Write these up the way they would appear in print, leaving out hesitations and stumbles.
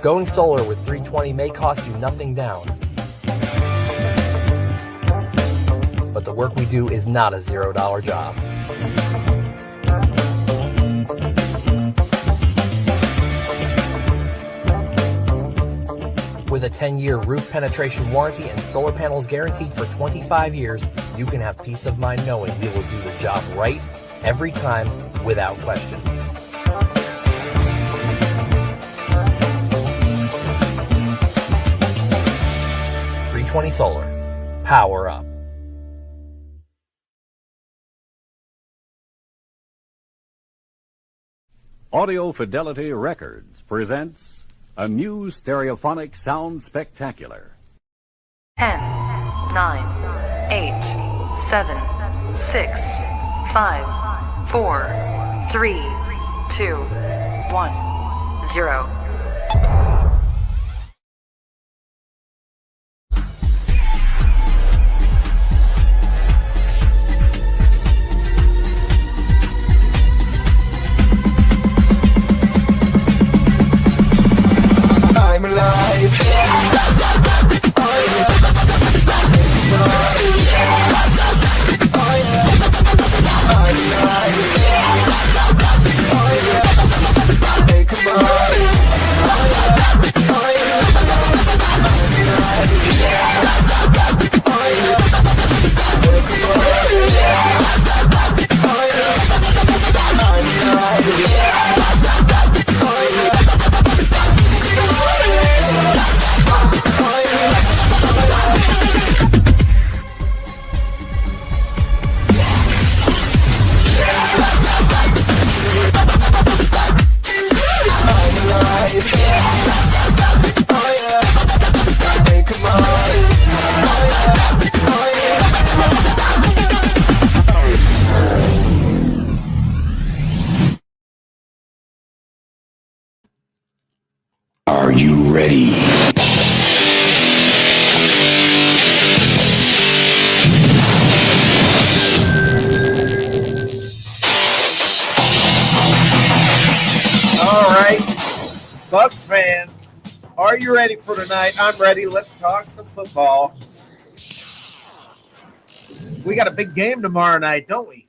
Going solar with 320 may cost you nothing down, but the work we do is not a $0 job. With a 10-year roof penetration warranty and solar panels guaranteed for 25 years, you can have peace of mind knowing we will do the job right every time without question. Solar. Power up. Audio Fidelity Records presents a new stereophonic sound spectacular. 10, 9, 8, 7, 6, 5, 4, 3, 2, 1, 0. Are you ready? All right, Bucs fans, are you ready for tonight? I'm ready. Let's talk some football. We got a big game tomorrow night, don't we?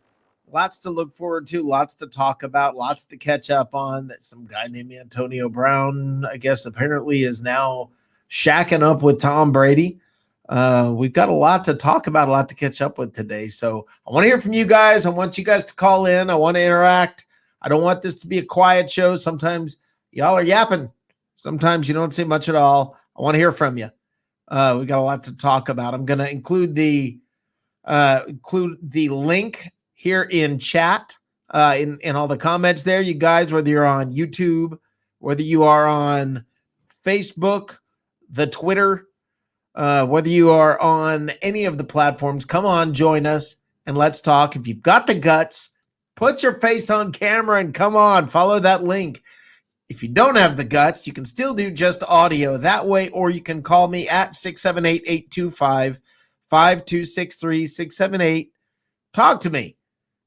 Lots to look forward to, lots to talk about, lots to catch up on. That some guy named Antonio Brown, I guess, apparently is now shacking up with Tom Brady. We've got a lot to talk about, a lot to catch up with today. So I want to hear from you guys. I want you guys to call in. I want to interact. I don't want this to be a quiet show. Sometimes y'all are yapping. Sometimes you don't say much at all. I want to hear from you. We got a lot to talk about. I'm going to include the link here in chat, in all the comments there, you guys, whether you're on YouTube, whether you are on Facebook, the Twitter, whether you are on any of the platforms, come on, join us, and let's talk. If you've got the guts, put your face on camera and come on, follow that link. If you don't have the guts, you can still do just audio that way, or you can call me at 678-825-5263, 678. Talk to me.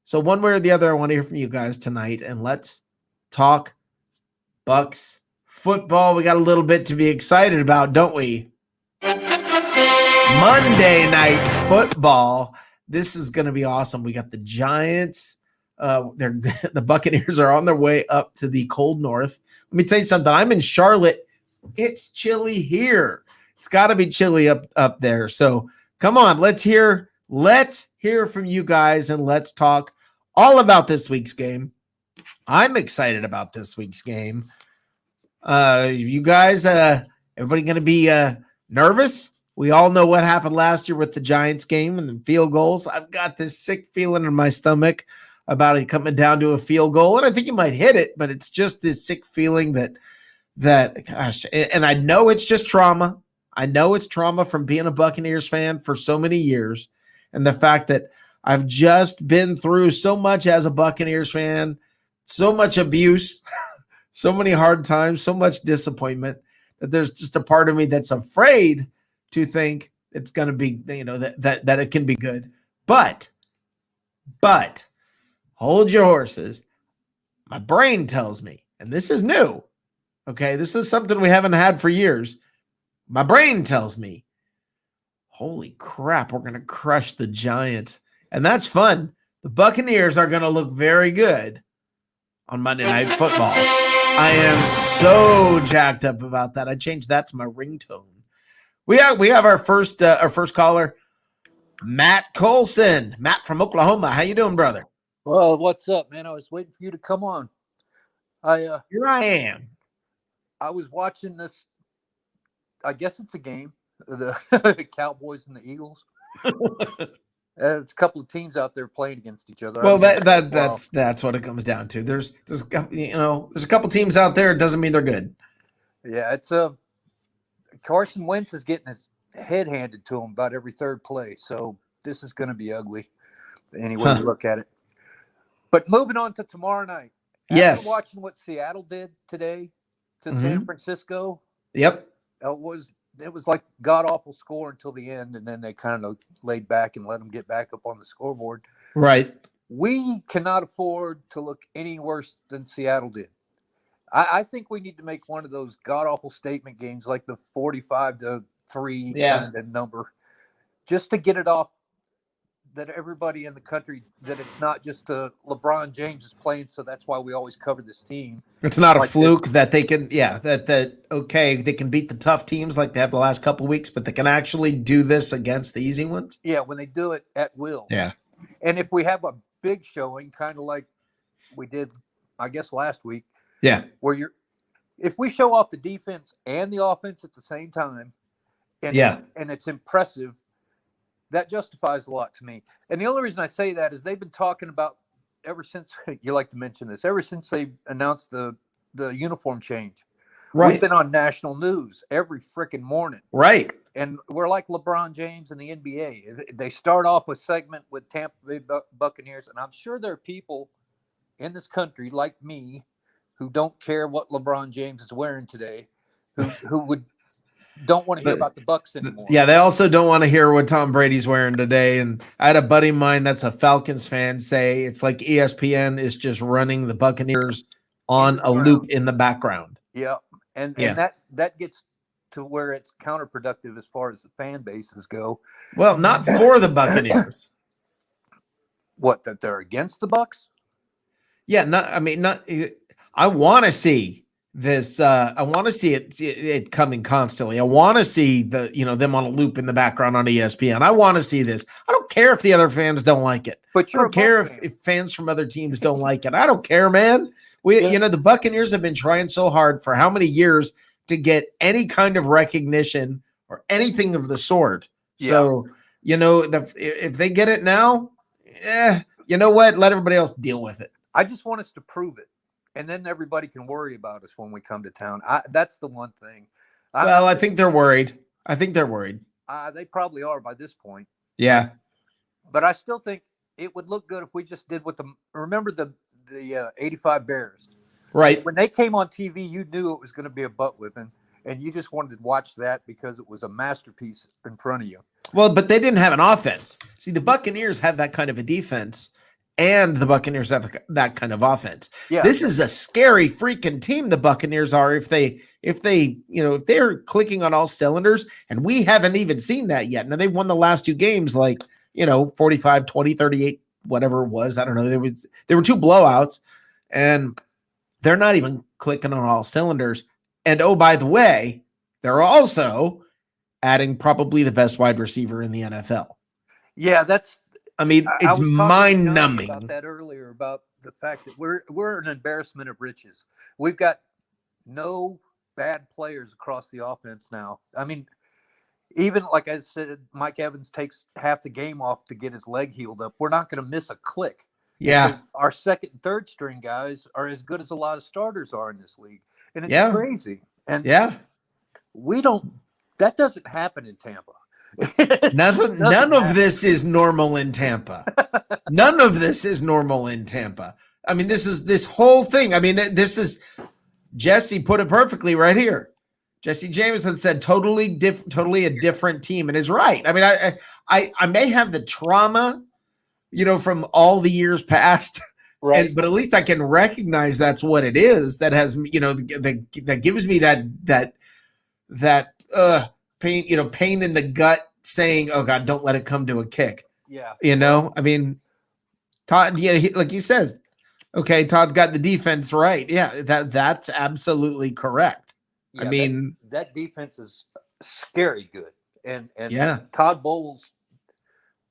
So one way or the other, I want to hear from you guys tonight, and let's talk Bucs football. We got a little bit to be excited about, don't we? Monday Night Football. This is going to be awesome. We got the Giants. The Buccaneers are on their way up to the cold north. Let me tell you something. I'm in Charlotte. It's chilly here. It's got to be chilly up there. So come on, let's hear from you guys, and let's talk all about this week's game. I'm excited about this week's game. You guys, everybody going to be nervous? We all know what happened last year with the Giants game and the field goals. I've got this sick feeling in my stomach about it coming down to a field goal, and I think you might hit it, but it's just this sick feeling that gosh, and I know it's just trauma. I know it's trauma from being a Buccaneers fan for so many years, and the fact that I've just been through so much as a Buccaneers fan, so much abuse, so many hard times, so much disappointment, that there's just a part of me that's afraid to think it's going to be, that it can be good. But hold your horses. My brain tells me, and this is new, Okay, this is something we haven't had for years. My brain tells me, holy crap, we're going to crush the Giants. And that's fun. The Buccaneers are going to look very good on Monday Night Football. I am so jacked up about that. I changed that to my ringtone. We have our first caller, Matt Colson. Matt from Oklahoma. How you doing, brother? Well, what's up, man? I was waiting for you to come on. Here I am. I was watching this. I guess it's a game. The Cowboys and the Eagles. It's a couple of teams out there playing against each other. Well, that's what it comes down to. There's a couple teams out there. It doesn't mean they're good. Yeah, it's Carson Wentz is getting his head handed to him about every third play. So this is going to be ugly, any way you look at it. But moving on to tomorrow night. After watching what Seattle did today to San Francisco. Yep. It was like god awful score until the end, and then they kind of laid back and let them get back up on the scoreboard. Right. We cannot afford to look any worse than Seattle did. I think we need to make one of those god awful statement games, like the 45-3 kind of number, just to get it off. That everybody in the country, that it's not just LeBron James is playing, so that's why we always cover this team. It's not like a fluke that they can, they can beat the tough teams like they have the last couple of weeks, but they can actually do this against the easy ones. Yeah, when they do it at will. Yeah. And if we have a big showing, kind of like we did, I guess, last week. Yeah. If we show off the defense and the offense at the same time, and it's impressive, that justifies a lot to me. And the only reason I say that is they've been talking about ever since you like to mention this, ever since they announced the uniform change. Right. We've been on national news every freaking morning. Right. And we're like LeBron James in the NBA. They start off a segment with Tampa Bay Buccaneers, and I'm sure there are people in this country like me who don't care what LeBron James is wearing today, who don't want to hear about the Bucs anymore. Yeah, they also don't want to hear what Tom Brady's wearing today. And I had a buddy of mine that's a Falcons fan say it's like ESPN is just running the Buccaneers on a loop in the background. Yeah, and that gets to where it's counterproductive as far as the fan bases go. Well, not for the Buccaneers. What, that they're against the Bucs? Yeah, I want to see this. I want to see it coming constantly. I want to see them on a loop in the background on ESPN. I want to see this. I don't care if the other fans don't like it. But I don't care if fans from other teams don't like it. I don't care, man. The Buccaneers have been trying so hard for how many years to get any kind of recognition or anything of the sort. Yeah. So, if they get it now, you know what? Let everybody else deal with it. I just want us to prove it. And then everybody can worry about us when we come to town. That's the one thing. I think they're worried. They probably are by this point. Yeah. But I still think it would look good if we just did remember the 85 Bears. Right. When they came on TV, you knew it was going to be a butt whipping, and you just wanted to watch that because it was a masterpiece in front of you. Well, but they didn't have an offense. See, the Buccaneers have that kind of a defense. And the Buccaneers have that kind of offense. Yeah. This is a scary freaking team. The Buccaneers are if they're clicking on all cylinders, and we haven't even seen that yet. Now they've won the last two games, 45, 20, 38, whatever it was. I don't know. There were two blowouts, and they're not even clicking on all cylinders. And oh, by the way, they're also adding probably the best wide receiver in the NFL. Yeah, it's mind-numbing. About that earlier, about the fact that we're an embarrassment of riches. We've got no bad players across the offense now. Even like I said, Mike Evans takes half the game off to get his leg healed up. We're not going to miss a click. Yeah. Our second and third string guys are as good as a lot of starters are in this league. And it's crazy. And that doesn't happen in Tampa. None of this is normal in Tampa. None of this is normal in Tampa. This whole thing. This is Jesse put it perfectly right here. Jesse Jameson said totally a different team, and is right. I may have the trauma, from all the years past Right. But at least I can recognize that's what it is. That has, that gives me that pain, pain in the gut, saying, "Oh God, don't let it come to a kick." Yeah. I mean, Todd, like he says, okay, Todd's got the defense right. Yeah, that's absolutely correct. Yeah, I mean, that defense is scary good. And yeah, Todd Bowles,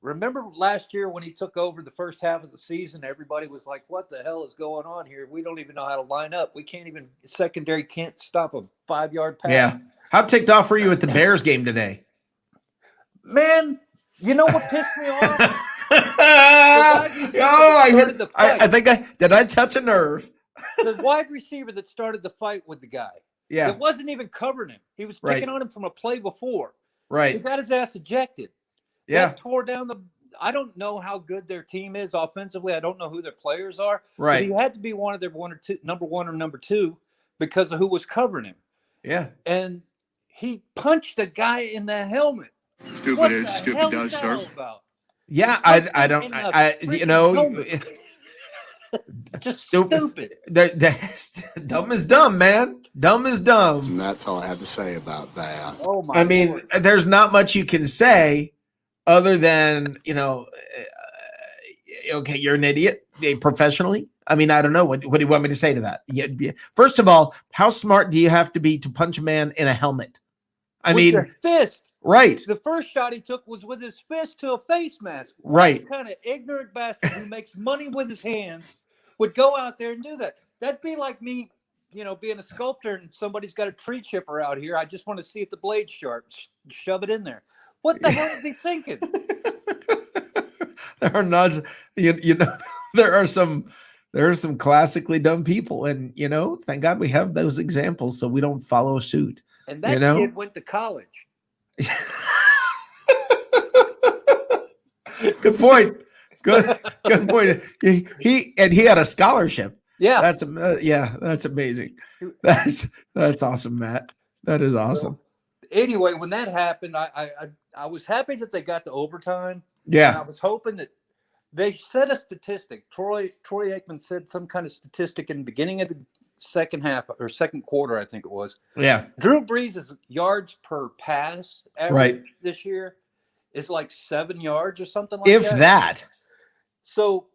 remember last year when he took over the first half of the season, everybody was like, what the hell is going on here? We don't even know how to line up. We can't even, secondary can't stop a 5-yard pass. yeah. How ticked off were you at the Bears game today? Man, you know what pissed me off? I think did I touch a nerve? The wide receiver that started the fight with the guy. Yeah. It wasn't even covering him. He was picking on him from a play before. Right. He got his ass ejected. Yeah. That tore down I don't know how good their team is offensively. I don't know who their players are. Right. But he had to be one of their number one or number two because of who was covering him. Yeah. And he punched a guy in the helmet. Stupid does, sir. About? Yeah, I don't just stupid. Dumb is dumb, man. Dumb is dumb. And that's all I have to say about that. Oh my! I mean, Lord. There's not much you can say other than okay, you're an idiot professionally. I mean, I don't know what do you want me to say to that? Yeah. First of all, how smart do you have to be to punch a man in a helmet? With your fist. Right. The first shot he took was with his fist to a face mask. Right. What kind of ignorant bastard who makes money with his hands would go out there and do that? That'd be like me, being a sculptor and somebody's got a tree chipper out here. I just want to see if the blade's sharp. Shove it in there. What the hell is he thinking? There are not, there are some classically dumb people, and thank God we have those examples so we don't follow suit. And that kid went to college. Good point. Good point. He had a scholarship. Yeah, that's amazing. That's awesome, Matt. That is awesome. Anyway, when that happened, I was happy that they got to overtime. Yeah, and I was hoping that they said a statistic. Troy Aikman said some kind of statistic in the beginning of the second half or second quarter, I think it was. Yeah. Drew Brees' yards per pass average this year is like 7 yards or something like that. If that. So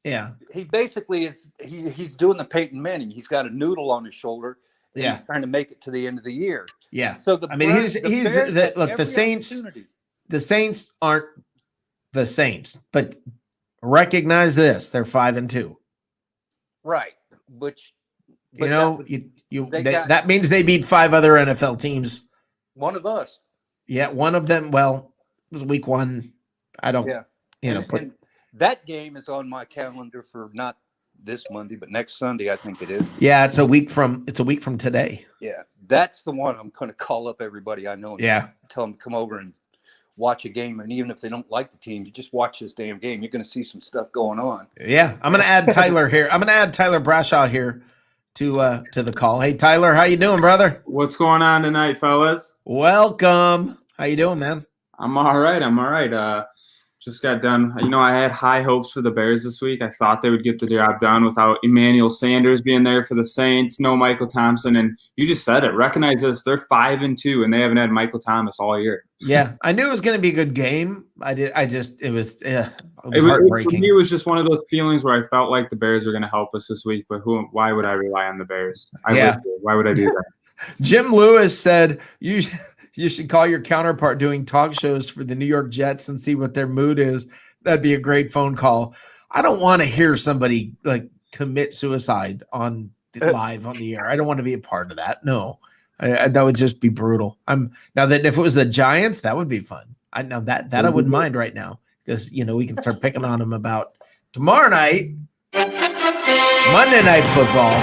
yeah, he basically he's doing the Peyton Manning. He's got a noodle on his shoulder. And he's trying to make it to the end of the year. Yeah. So the Saints aren't the Saints, but recognize this: they're 5-2. Right. That means they beat 5 other NFL teams. One of us. Yeah, one of them. Well, it was week 1. I don't. Yeah. And that game is on my calendar for not this Monday, but next Sunday, I think it is. Yeah, it's a week from today. Yeah, that's the one I'm going to call up everybody I know. And tell them to come over and watch a game, and even if they don't like the team, you just watch this damn game. You're going to see some stuff going on. Yeah, I'm going to add Tyler here. I'm going to add Tyler Brashaw here to the call. Hey, Tyler, how you doing, brother? What's going on tonight, fellas? Welcome. How you doing, man? I'm all right. Just got done. I had high hopes for the Bears this week. I thought they would get the job done without Emmanuel Sanders being there for the Saints, no Michael Thompson. And you just said it. Recognize this. They're 5-2, and they haven't had Michael Thomas all year. Yeah, I knew it was going to be a good game. It was heartbreaking. For me, it was just one of those feelings where I felt like the Bears were going to help us this week. But why would I rely on the Bears? Why would I do that? Jim Lewis said, you should call your counterpart doing talk shows for the New York Jets and see what their mood is. That'd be a great phone call. I don't want to hear somebody commit suicide live on the air. I don't want to be a part of that. No, that would just be brutal. Now that if it was the Giants, that would be fun. I know that I wouldn't mind right now because we can start picking on them about tomorrow night, Monday Night Football.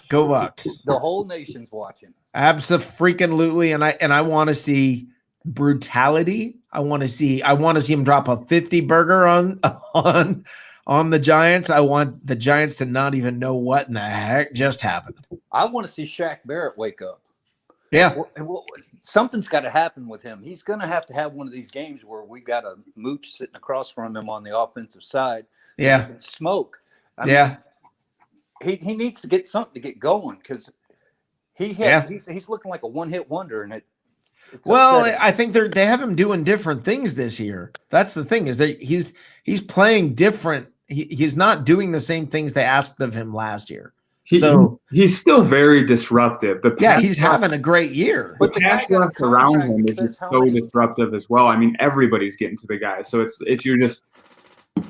Go Bucs. The whole nation's watching. Absolutely, and I want to see brutality. I want to see him drop a 50 burger on the Giants. I want the Giants to not even know what in the heck just happened. I want to see Shaq Barrett wake up. Yeah. Something's got to happen with him. He's going to have one of these games where we got a mooch sitting across from him on the offensive side. Yeah. Smoke. I mean, he needs to get something to get going because he's looking like a one-hit wonder, and well, upsetting. I think they have him doing different things this year. That's the thing, is that he's playing different. He's not doing the same things they asked of him last year. He's still very disruptive. He's having a great year. But the pass rush around him is just so disruptive as well. I mean, everybody's getting to the guy, so you're just.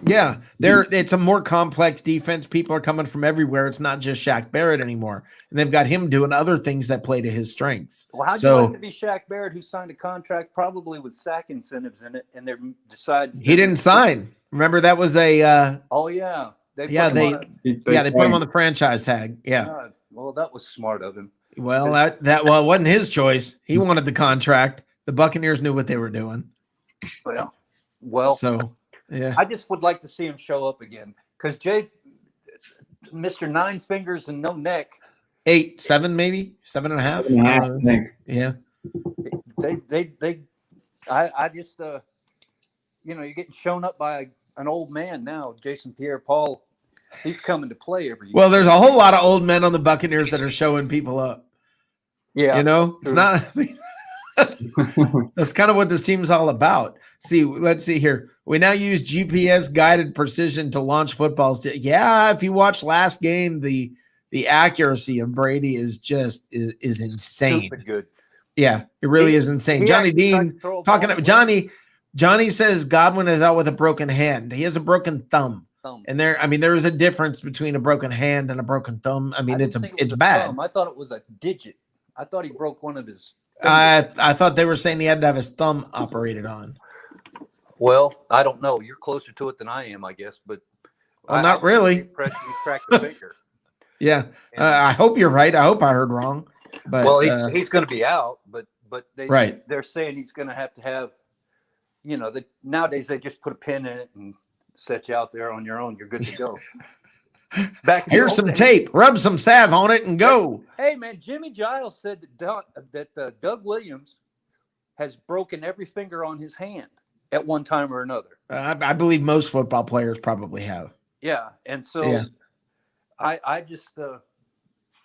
Yeah, it's a more complex defense. People are coming from everywhere. It's not just Shaq Barrett anymore, and they've got him doing other things that play to his strengths. Well, how'd you like to be Shaq Barrett, who signed a contract probably with sack incentives in it, and they decided he didn't sign? Remember, that was a. Oh yeah, they put him on the franchise tag. Yeah. Well, that was smart of him. Well, it wasn't his choice. He wanted the contract. The Buccaneers knew what they were doing. Well. So. Yeah, I just would like to see him show up again because Mr. 9 fingers and no neck, 8, 7, maybe 7.5. I think. Yeah, I just you're getting shown up by an old man now, Jason Pierre-Paul. He's coming to play every year. Well, there's a whole lot of old men on the Buccaneers that are showing people up. Yeah, it's not. That's kind of what this team's all about. Let's see here. We now use GPS guided precision to launch footballs. If you watch last game, the accuracy of Brady is insane. Stupid good. Yeah, it really is insane. Johnny Dean talking about Johnny says Godwin is out with a broken hand. He has a broken thumb. And there is a difference between a broken hand and a broken thumb. I mean, it's bad. Thumb. I thought it was a digit. I thought he broke one of his. I thought they were saying he had to have his thumb operated on. Well, I don't know. You're closer to it than I am, I guess. But not really. You cracked the finger. Yeah, I hope you're right. I hope I heard wrong. But he's going to be out. But they're saying he's going to have. Nowadays they just put a pin in it and set you out there on your own. You're good to go. Here's some tape. Rub some salve on it and go. Hey man, Jimmy Giles said that Doug Williams has broken every finger on his hand at one time or another. I believe most football players probably have. Yeah, and so I just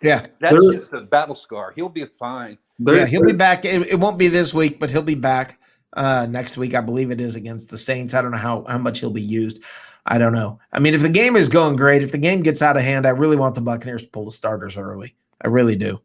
that's just a battle scar. He'll be fine. He'll be back. It won't be this week, but he'll be back next week. I believe it is against the Saints. I don't know how much he'll be used. I don't know. I mean, if the game is going great, if the game gets out of hand, I really want the Buccaneers to pull the starters early. I really do.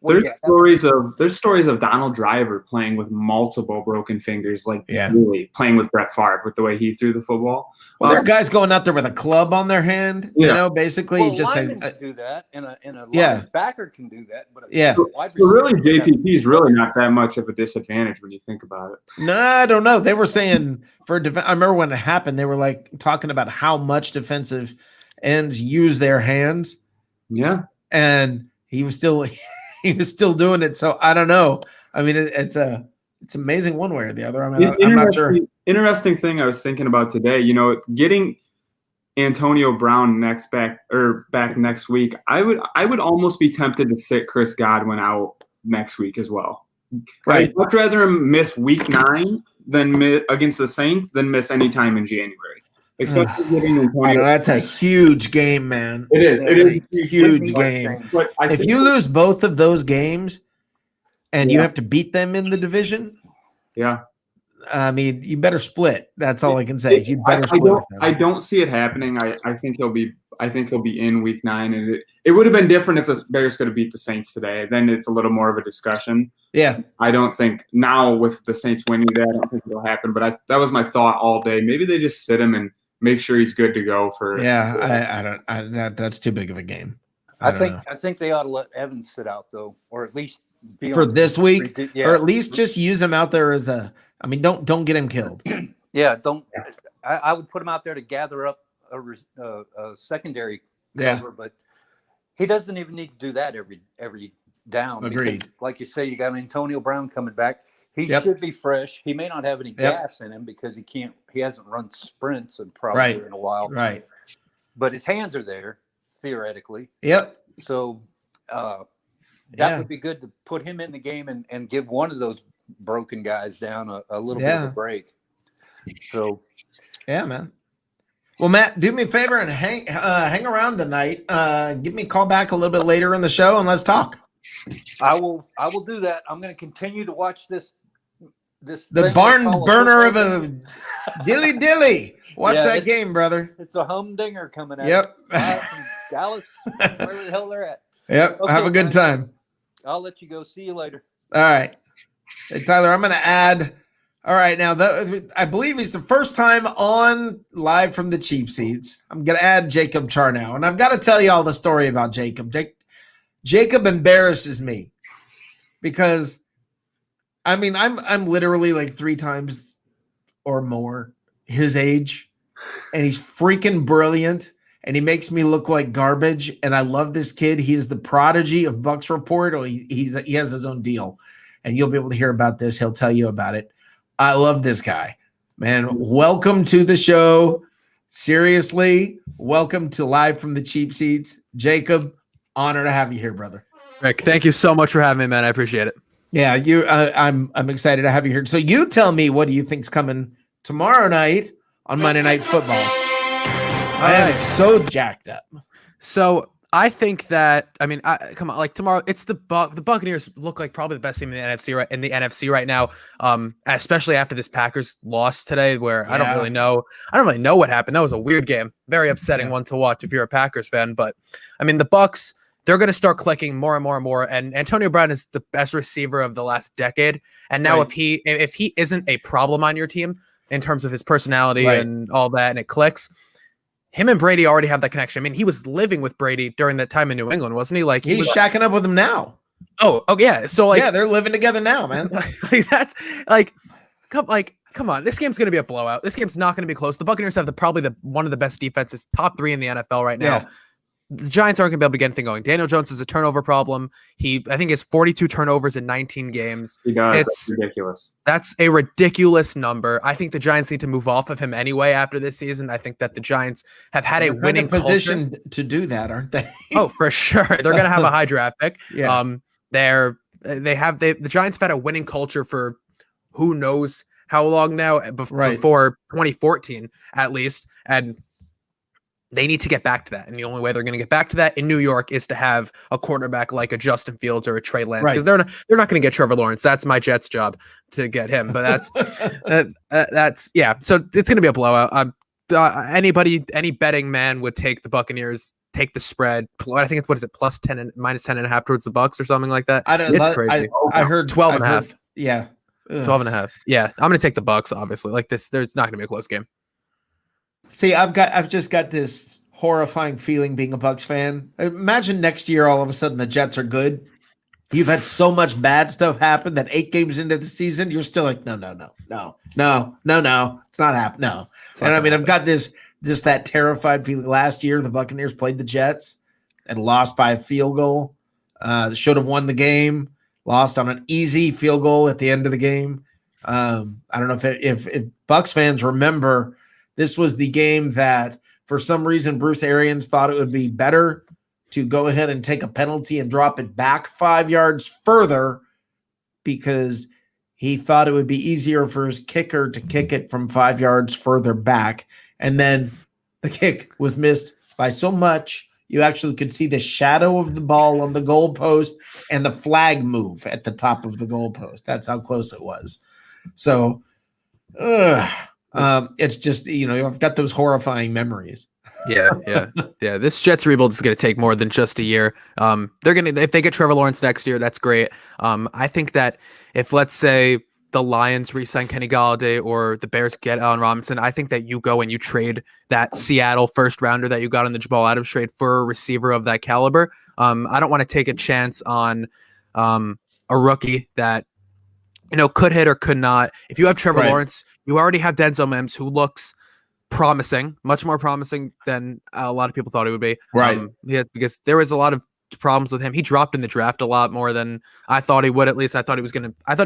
There's stories of Donald Driver playing with multiple broken fingers, really playing with Brett Favre with the way he threw the football. Well, there are guys going out there with a club on their hand, basically linemen can do that, and a linebacker can do that. But really, JPP is really not that much of a disadvantage when you think about it. No, I don't know. They were saying I remember when it happened, they were talking about how much defensive ends use their hands. Yeah, and he was still doing it. So I don't know. I mean, it's amazing one way or the other. I mean, I'm not sure. Interesting thing I was thinking about today, getting Antonio Brown back next week. I would almost be tempted to sit Chris Godwin out next week as well. Right. I'd much rather him miss week 9 against the Saints than miss any time in January. Especially getting Antonio. That's a huge game, man. It is. It is a huge game. But if you lose both of those games and you have to beat them in the division, I mean, you better split. That's all I can say. You better split. I don't see it happening. I think he'll be in week 9, and it would have been different if the Bears could have beat the Saints today. Then it's a little more of a discussion. Yeah. I don't think now with the Saints winning today, I don't think it'll happen. But that was my thought all day. Maybe they just sit him and make sure he's good to go for. Yeah, that's too big of a game. I think they ought to let Evans sit out though, or at least be for this week, or at least just use him out there as a. I mean, don't get him killed. I would put him out there to gather up a secondary cover, but he doesn't even need to do that every down. Agreed. Because, like you say, you got Antonio Brown coming back. He should be fresh. He may not have any gas in him because he hasn't run sprints in a while. Right. But his hands are there, theoretically. Yep. So that would be good to put him in the game and give one of those broken guys down a little bit of a break. So yeah, man. Well, Matt, do me a favor and hang around tonight. Give me a call back a little bit later in the show and let's talk. I will do that. I'm going to continue to watch this the barn burner of a dilly. Watch that game, brother. It's a humdinger coming out. Yep. Dallas, wherever the hell they're at. Yep. Okay, have a good time. I'll let you go. See you later. All right. Hey, Tyler, I'm going to add. All right. Now, I believe he's the first time on live from the cheap seats. I'm going to add Jacob Charnow. And I've got to tell you all the story about Jacob. Jacob embarrasses me because, I mean, I'm literally like 3 times or more his age, and he's freaking brilliant. And he makes me look like garbage. And I love this kid. He is the prodigy of Bucs Report. Or he has his own deal. And you'll be able to hear about this. He'll tell you about it. I love this guy. Man, welcome to the show. Seriously, welcome to Live from the Cheap Seats. Jacob, honor to have you here, brother. Rick, thank you so much for having me, man. I appreciate it. Yeah, I'm excited to have you here. So you tell me, what do you think's coming tomorrow night on Monday Night Football? I am so jacked up. So I think that, I mean, come on, like tomorrow, it's the Buccaneers look like probably the best team in the NFC right now, especially after this Packers loss today, where I don't really know what happened. That was a weird game, very upsetting one to watch if you're a Packers fan. But I mean, the Bucs, they're going to start clicking more and more and more. And Antonio Brown is the best receiver of the last decade. And now if he isn't a problem on your team in terms of his personality and all that, and it clicks, him and Brady already have that connection. I mean, he was living with Brady during that time in New England, wasn't he? Like he's shacking up with him now. Oh yeah. So like, yeah, they're living together now, man. That's come on. This game's going to be a blowout. This game's not going to be close. The Buccaneers have probably one of the best defenses, top 3 in the NFL right now. Yeah. The Giants aren't going to be able to get anything going. Daniel Jones is a turnover problem. I think, has 42 turnovers in 19 games. That's ridiculous. That's a ridiculous number. I think the Giants need to move off of him anyway after this season. I think that the Giants have had a winning position culture to do that, aren't they? Oh, for sure. They're going to have a high draft pick. Yeah. The Giants have had a winning culture for who knows how long now, before 2014 at least, and they need to get back to that. And the only way they're going to get back to that in New York is to have a quarterback like a Justin Fields or a Trey Lance, because they're not going to get Trevor Lawrence. That's my Jets' job to get him. But that's yeah. So it's going to be a blowout. Any betting man would take the Buccaneers, take the spread. I think it's plus 10 and minus 10.5 towards the Bucs or something like that. It's crazy. I heard 12.5. Yeah. 12.5. Yeah. I'm going to take the Bucs, obviously. Like this, there's not going to be a close game. See, I've just got this horrifying feeling being a Bucs fan. Imagine next year, all of a sudden, the Jets are good. You've had so much bad stuff happen that 8 games into the season, you're still like, no. It's not happening. No. And I mean, I've got just that terrified feeling. Last year, the Buccaneers played the Jets and lost by a field goal. Should have won the game, lost on an easy field goal at the end of the game. I don't know if Bucs fans remember, this was the game that, for some reason, Bruce Arians thought it would be better to go ahead and take a penalty and drop it back 5 yards further because he thought it would be easier for his kicker to kick it from 5 yards further back. And then the kick was missed by so much, you actually could see the shadow of the ball on the goalpost and the flag move at the top of the goalpost. That's how close it was. So, it's just, I've got those horrifying memories. Yeah. This Jets rebuild is going to take more than just a year. If they get Trevor Lawrence next year, that's great. I think that if, let's say, the Lions re-sign Kenny Golladay or the Bears get Allen Robinson, I think that you go and you trade that Seattle first rounder that you got in the Jamal Adams trade for a receiver of that caliber. I don't want to take a chance on a rookie that could hit or could not. If you have Trevor Lawrence, you already have Denzel Mims, who looks promising, much more promising than a lot of people thought he would be. Right. Because there was a lot of problems with him. He dropped in the draft a lot more than I thought he would. At least I thought he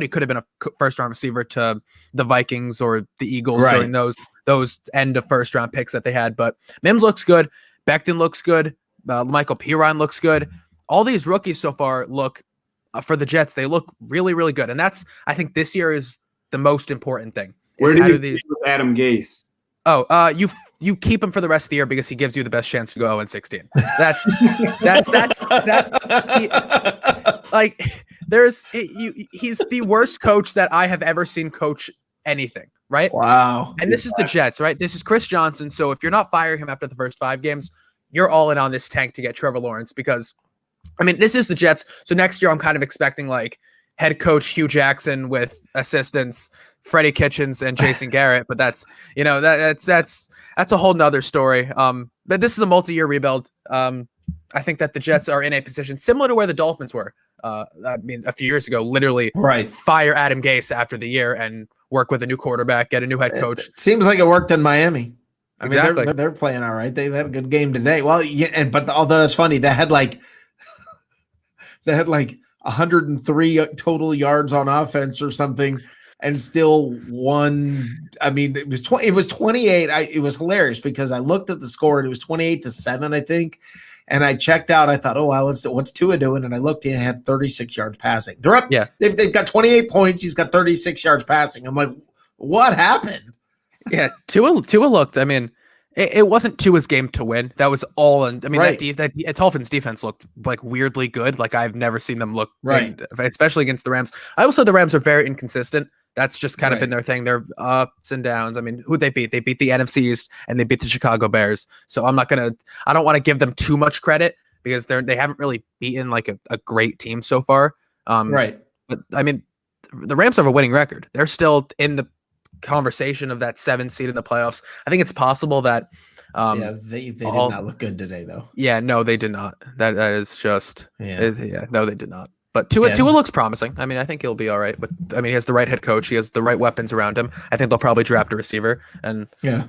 could have been a first round receiver to the Vikings or the Eagles during those end of first round picks that they had. But Mims looks good. Becton looks good. Michael Pirine looks good. All these rookies so far look, for the Jets, they look really, really good. And I think this year is the most important thing. Where do you with Adam Gase? You keep him for the rest of the year because he gives you the best chance to go 0-16. That's like he's the worst coach that I have ever seen coach anything, right? Wow. And this is the Jets, right? This is Chris Johnson. So if you're not firing him after the first 5 games, you're all in on this tank to get Trevor Lawrence because, I mean, this is the Jets. So next year I'm kind of expecting like head coach Hugh Jackson with assistants Freddie Kitchens and Jason Garrett, but that's a whole nother story. But this is a multi-year rebuild. I think that the Jets are in a position similar to where the Dolphins were. I mean, a few years ago, literally fire Adam Gase after the year and work with a new quarterback, get a new head coach. It seems like it worked in Miami. I mean, exactly. they're playing all right. They had a good game today. Well, yeah, but although it's funny, they had like 103 total yards on offense or something, and still won. I mean, it was 28. It was hilarious because I looked at the score and it was 28-7, I think. And I checked out. I thought, oh, well, what's Tua doing? And I looked and it had 36 yards passing. They're up. Yeah. They've got 28 points. He's got 36 yards passing. I'm like, what happened? Yeah. Tua looked, I mean, it wasn't Tua's game to win. That was all. And I mean, that Dolphins defense looked like weirdly good. Like I've never seen them look especially against the Rams. I will say the Rams are very inconsistent. That's just kind of been their thing. They're ups and downs. I mean, who'd they beat? They beat the NFC East and they beat the Chicago Bears. So I don't want to give them too much credit because they haven't really beaten like a great team so far. But I mean, the Rams have a winning record. They're still in the conversation of that 7th seed in the playoffs. I think it's possible that they did not look good today though. Yeah, no, they did not. That is just no, they did not. But Tua looks promising. I mean, I think he'll be all right. But I mean, he has the right head coach. He has the right weapons around him. I think they'll probably draft a receiver, and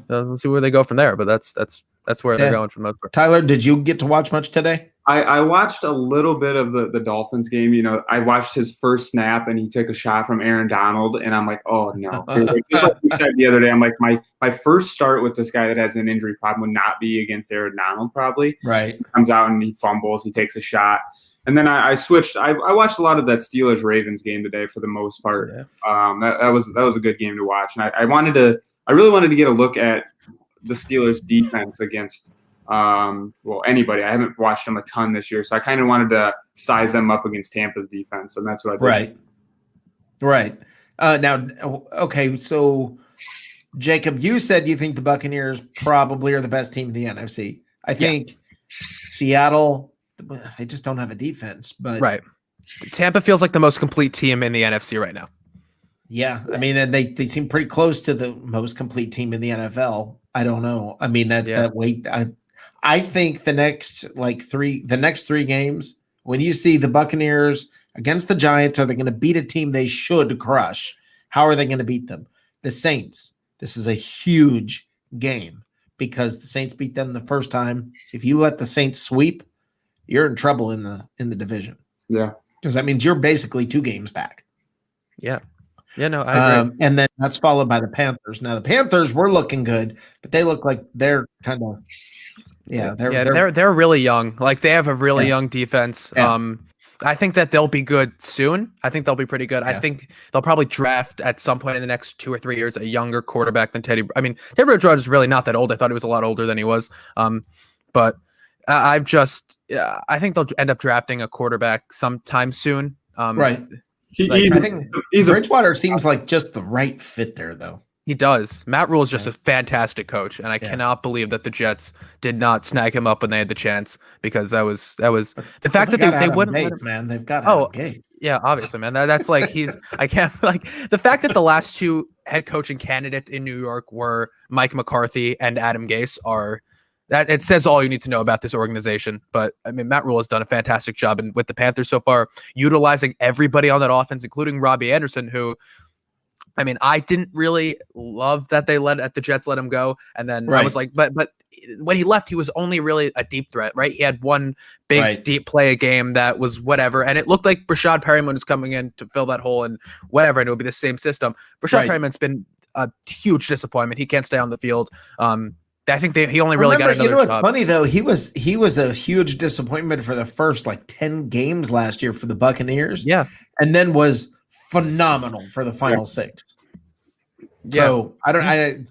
we'll see where they go from there. But that's where they're going for the most part. Tyler, did you get to watch much today? I watched a little bit of the Dolphins game. You know, I watched his first snap and he took a shot from Aaron Donald, and I'm like, oh no. Just like you said the other day, I'm like, my first start with this guy that has an injury problem would not be against Aaron Donald, probably. Right. He comes out and he fumbles, he takes a shot. And then I switched. I watched a lot of that Steelers-Ravens game today for the most part. Yeah. That was a good game to watch. And I really wanted to get a look at the Steelers' defense against anybody. I haven't watched them a ton this year, so I kind of wanted to size them up against Tampa's defense, and that's what I did. Right. Now, okay, so Jacob, you said you think the Buccaneers probably are the best team in the NFC. I think Seattle. They just don't have a defense, but Tampa feels like the most complete team in the NFC right now. Yeah, I mean, and they seem pretty close to the most complete team in the NFL. I don't know. I mean, that weight. I think the next three games, when you see the Buccaneers against the Giants, are they going to beat a team they should crush? How are they going to beat them? The Saints. This is a huge game because the Saints beat them the first time. If you let the Saints sweep, you're in trouble in the division. Yeah. Because that means you're basically 2 games back. Yeah. Yeah, no, I agree. And then that's followed by the Panthers. Now the Panthers were looking good, but they look like they're kind of they're really young. Like they have a really young defense. Yeah. I think that they'll be good soon. I think they'll be pretty good. Yeah. I think they'll probably draft at some point in the next 2 or 3 years a younger quarterback than Teddy. I mean, Teddy Bridgewater is really not that old. I thought he was a lot older than he was. But I think they'll end up drafting a quarterback sometime soon. Right. I think Bridgewater seems like just the right fit there, though. He does. Matt Rule is just a fantastic coach, and I cannot believe that the Jets did not snag him up when they had the chance, because that was the fact that they wouldn't let him, man. They've got Adam Gase. Yeah, obviously, man. That's like I can't like the fact that the last 2 head coaching candidates in New York were Mike McCarthy and Adam Gase that it says all you need to know about this organization. But I mean, Matt Rule has done a fantastic job with the Panthers so far, utilizing everybody on that offense, including Robbie Anderson, who, I mean, I didn't really love that the Jets let him go. And then I was like, but when he left, he was only really a deep threat, right? He had one big deep play a game that was whatever. And it looked like Brashad Perryman was coming in to fill that hole and whatever. And it would be the same system. Brashad Perryman's been a huge disappointment. He can't stay on the field. I think he only really got another job. What's funny though? He was a huge disappointment for the first 10 games last year for the Buccaneers. Yeah, and then was phenomenal for the final 6. So I don't.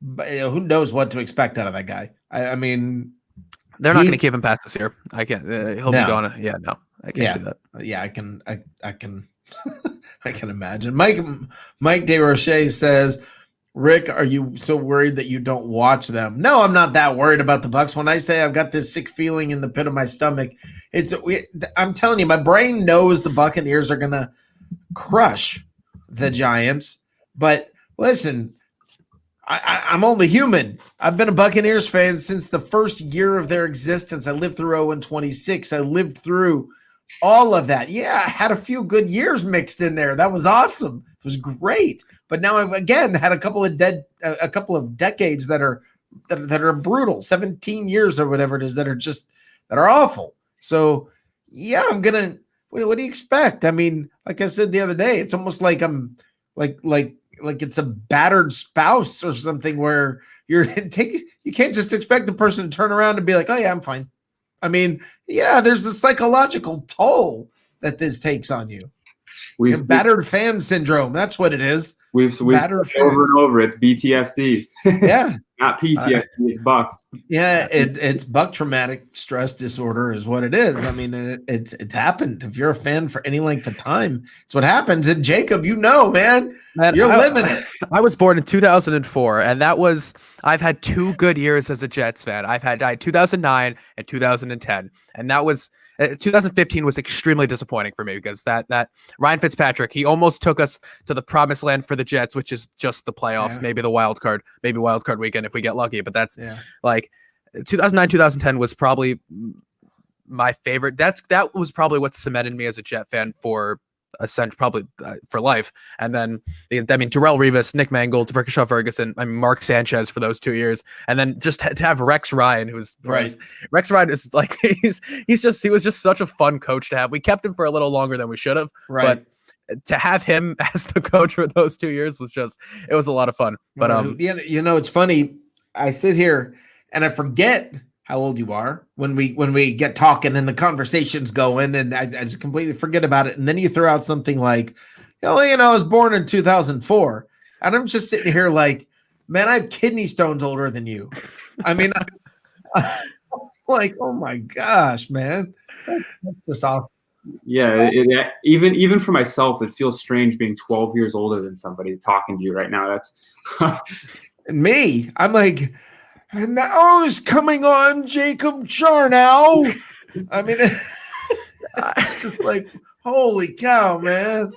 but who knows what to expect out of that guy? I mean, they're not going to keep him past this year. I can't. He'll be gone. Yeah, no, I can't see that. Yeah, I can. I can. I can imagine. Mike DeRoche says, Rick, are you so worried that you don't watch them? No, I'm not that worried about the Bucs. When I say I've got this sick feeling in the pit of my stomach, I'm telling you, my brain knows the Buccaneers are going to crush the Giants. But listen, I'm only human. I've been a Buccaneers fan since the first year of their existence. I lived through 0-26. I lived through all of that. Yeah, I had a few good years mixed in there. That was awesome. It was great. But now I've again had a couple of decades that are brutal. 17 years or whatever it is that are awful. So yeah, I'm gonna. What do you expect? I mean, like I said the other day, it's almost like I'm like it's a battered spouse or something where you can't just expect the person to turn around and be like, oh yeah, I'm fine. I mean, yeah, there's the psychological toll that this takes on you. We've battered fan syndrome. That's what it is. We've over and over. It's BTSD. Yeah. Not PTSD. It's Bucs. Yeah, it's Buck traumatic stress disorder is what it is. I mean, it's happened. If you're a fan for any length of time, it's what happens. And Jacob, man, you're living it. I was born in 2004, and I've had 2 good years as a Jets fan. I had 2009 and 2010, and that was 2015 was extremely disappointing for me because that Ryan Fitzpatrick, he almost took us to the promised land for the Jets, which is just the playoffs, maybe the wild card weekend if we get lucky. But that's like 2009, 2010 was probably my favorite. That was probably what cemented me as a Jet fan for probably for life. And then Darrelle Revis, Nick Mangold, Berkshire Ferguson, Mark Sanchez for those 2 years, and then just to have Rex Ryan, who's right. Rex Ryan is like he was just such a fun coach to have. We kept him for a little longer than we should have, but to have him as the coach for those 2 years it was a lot of fun. But it's funny. I sit here and I forget how old you are when we get talking and the conversation's going, and I just completely forget about it. And then you throw out something like, I was born in 2004. And I'm just sitting here like, man, I have kidney stones older than you. I mean, I'm like, oh my gosh, man. That's just awesome. Yeah, even for myself, it feels strange being 12 years older than somebody talking to you right now. That's me. I'm like, and now is coming on Jacob Charnow. I mean, it's just like, holy cow, man.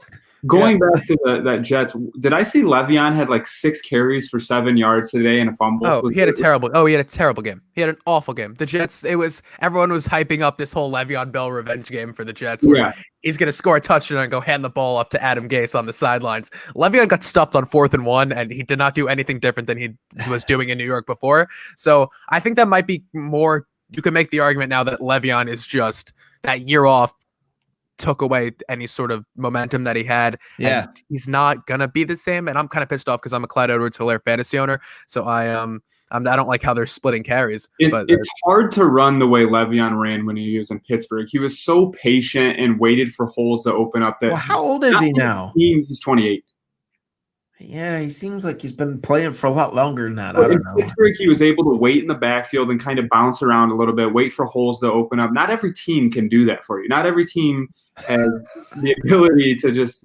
Going back to that Jets, did I see Le'Veon had like 6 carries for 7 yards today and a fumble? He had a terrible game. He had an awful game. The Jets, everyone was hyping up this whole Le'Veon Bell revenge game for the Jets where he's going to score a touchdown and go hand the ball off to Adam Gase on the sidelines. Le'Veon got stuffed on 4th and 1, and he did not do anything different than he was doing in New York before. So I think that might be more, you can make the argument now that Le'Veon is just that year off took away any sort of momentum that he had. Yeah. And he's not gonna be the same. And I'm kind of pissed off because I'm a Clyde Edwards-Helaire fantasy owner. So I don't like how they're splitting carries. But it's hard to run the way Le'Veon ran when he was in Pittsburgh. He was so patient and waited for holes to open up. Well, how old is he now? He's 28. Yeah, he seems like he's been playing for a lot longer than that. I don't know. In Pittsburgh, he was able to wait in the backfield and kind of bounce around a little bit, wait for holes to open up. Not every team can do that for you. Not every team has the ability to just,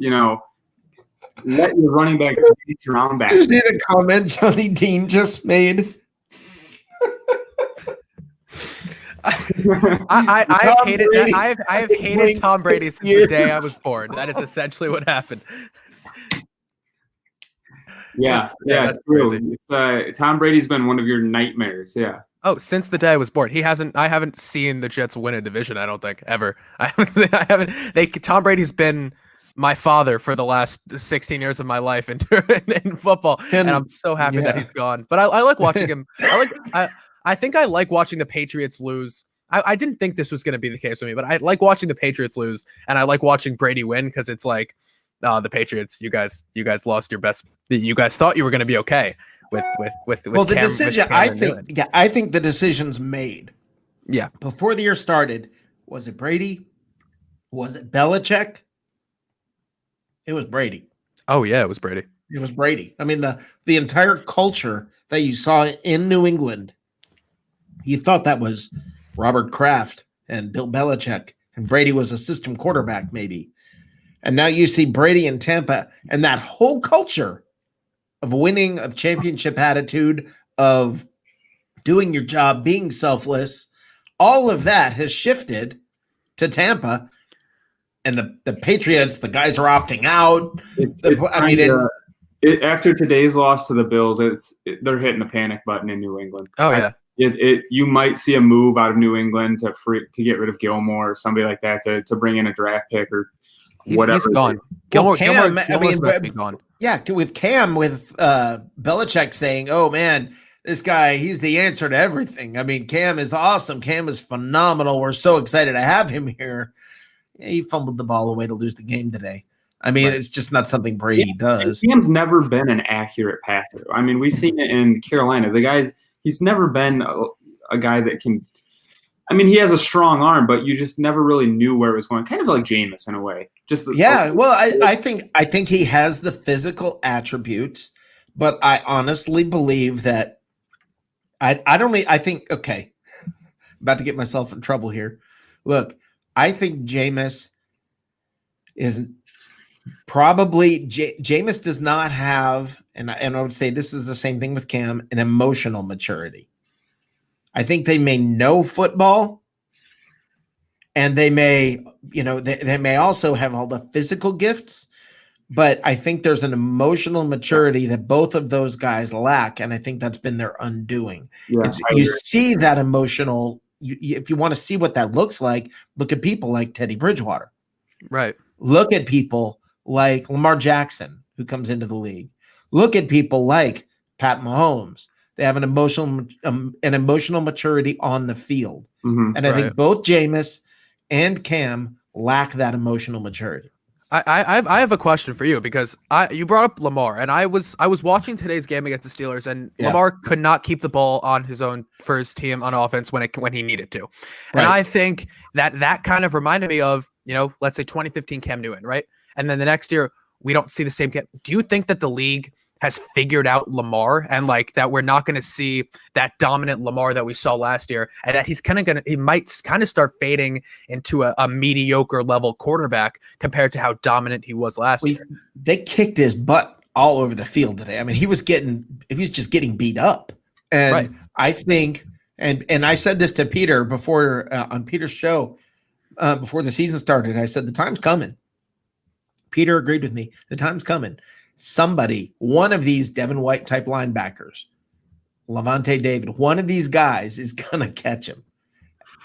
let your running back reach around back. Just need a comment Johnny Dean just made. I have hated Tom Brady since the day I was born. That is essentially what happened. Yeah, that's true. Tom Brady's been one of your nightmares. Yeah. Oh, since the day I was born, I haven't seen the Jets win a division. I don't think ever. I haven't. Tom Brady's been my father for the last 16 years of my life in football, and I'm so happy that he's gone. But I like watching him. I think I like watching the Patriots lose. I didn't think this was going to be the case with me, but I like watching the Patriots lose, and I like watching Brady win because it's like, the Patriots, you guys lost your best. You guys thought you were going to be okay with the decision. I think the decision's made. Yeah. Before the year started, was it Brady? Was it Belichick? It was Brady. Oh yeah, it was Brady. It was Brady. I mean, the entire culture that you saw in New England, you thought that was Robert Kraft and Bill Belichick, and Brady was a system quarterback, maybe. And now you see Brady in Tampa, and that whole culture of winning, of championship attitude, of doing your job, being selfless, all of that has shifted to Tampa. And the Patriots, the guys are opting out. After today's loss to the Bills, they're hitting the panic button in New England. Oh yeah, you might see a move out of New England to get rid of Gilmore or somebody like that to bring in a draft pick or whatever. He's gone. Gilmore's gone. Yeah, with Cam, with Belichick saying, "Oh man, this guy, he's the answer to everything." I mean, Cam is awesome. Cam is phenomenal. We're so excited to have him here. He fumbled the ball away to lose the game today. I mean, It's just not something Brady does. Cam's never been an accurate passer. I mean, we've seen it in Carolina. He's never been a guy that can – I mean, he has a strong arm, but you just never really knew where it was going. Kind of like Jameis in a way. I think he has the physical attributes, but I honestly believe that I think, okay, I'm about to get myself in trouble here. Look, I think Jameis is probably Jameis does not have, and I would say this is the same thing with Cam, an emotional maturity. I think they may know football, and they may, they may also have all the physical gifts, but I think there's an emotional maturity that both of those guys lack, and I think that's been their undoing. Yeah, you see that emotional. If you want to see what that looks like, look at people like Teddy Bridgewater. Right. Look at people like Lamar Jackson, who comes into the league. Look at people like Pat Mahomes. They have an emotional maturity on the field. Mm-hmm, and I think both Jameis and Cam lack that emotional maturity. I have a question for you because you brought up Lamar, and I was watching today's game against the Steelers, and Lamar could not keep the ball on his own for his team on offense when he needed to, and I think that kind of reminded me of let's say 2015 Cam Newton, right? And then the next year we don't see the same Cam. Do you think that the league has figured out Lamar and that we're not going to see that dominant Lamar that we saw last year, and that he might kind of start fading into a mediocre level quarterback compared to how dominant he was last year? They kicked his butt all over the field today. I mean, he was just getting beat up. And I think, and I said this to Peter before on Peter's show, before the season started, I said, the time's coming. Peter agreed with me. The time's coming. Somebody, one of these Devin White type linebackers, Levante David, one of these guys is going to catch him.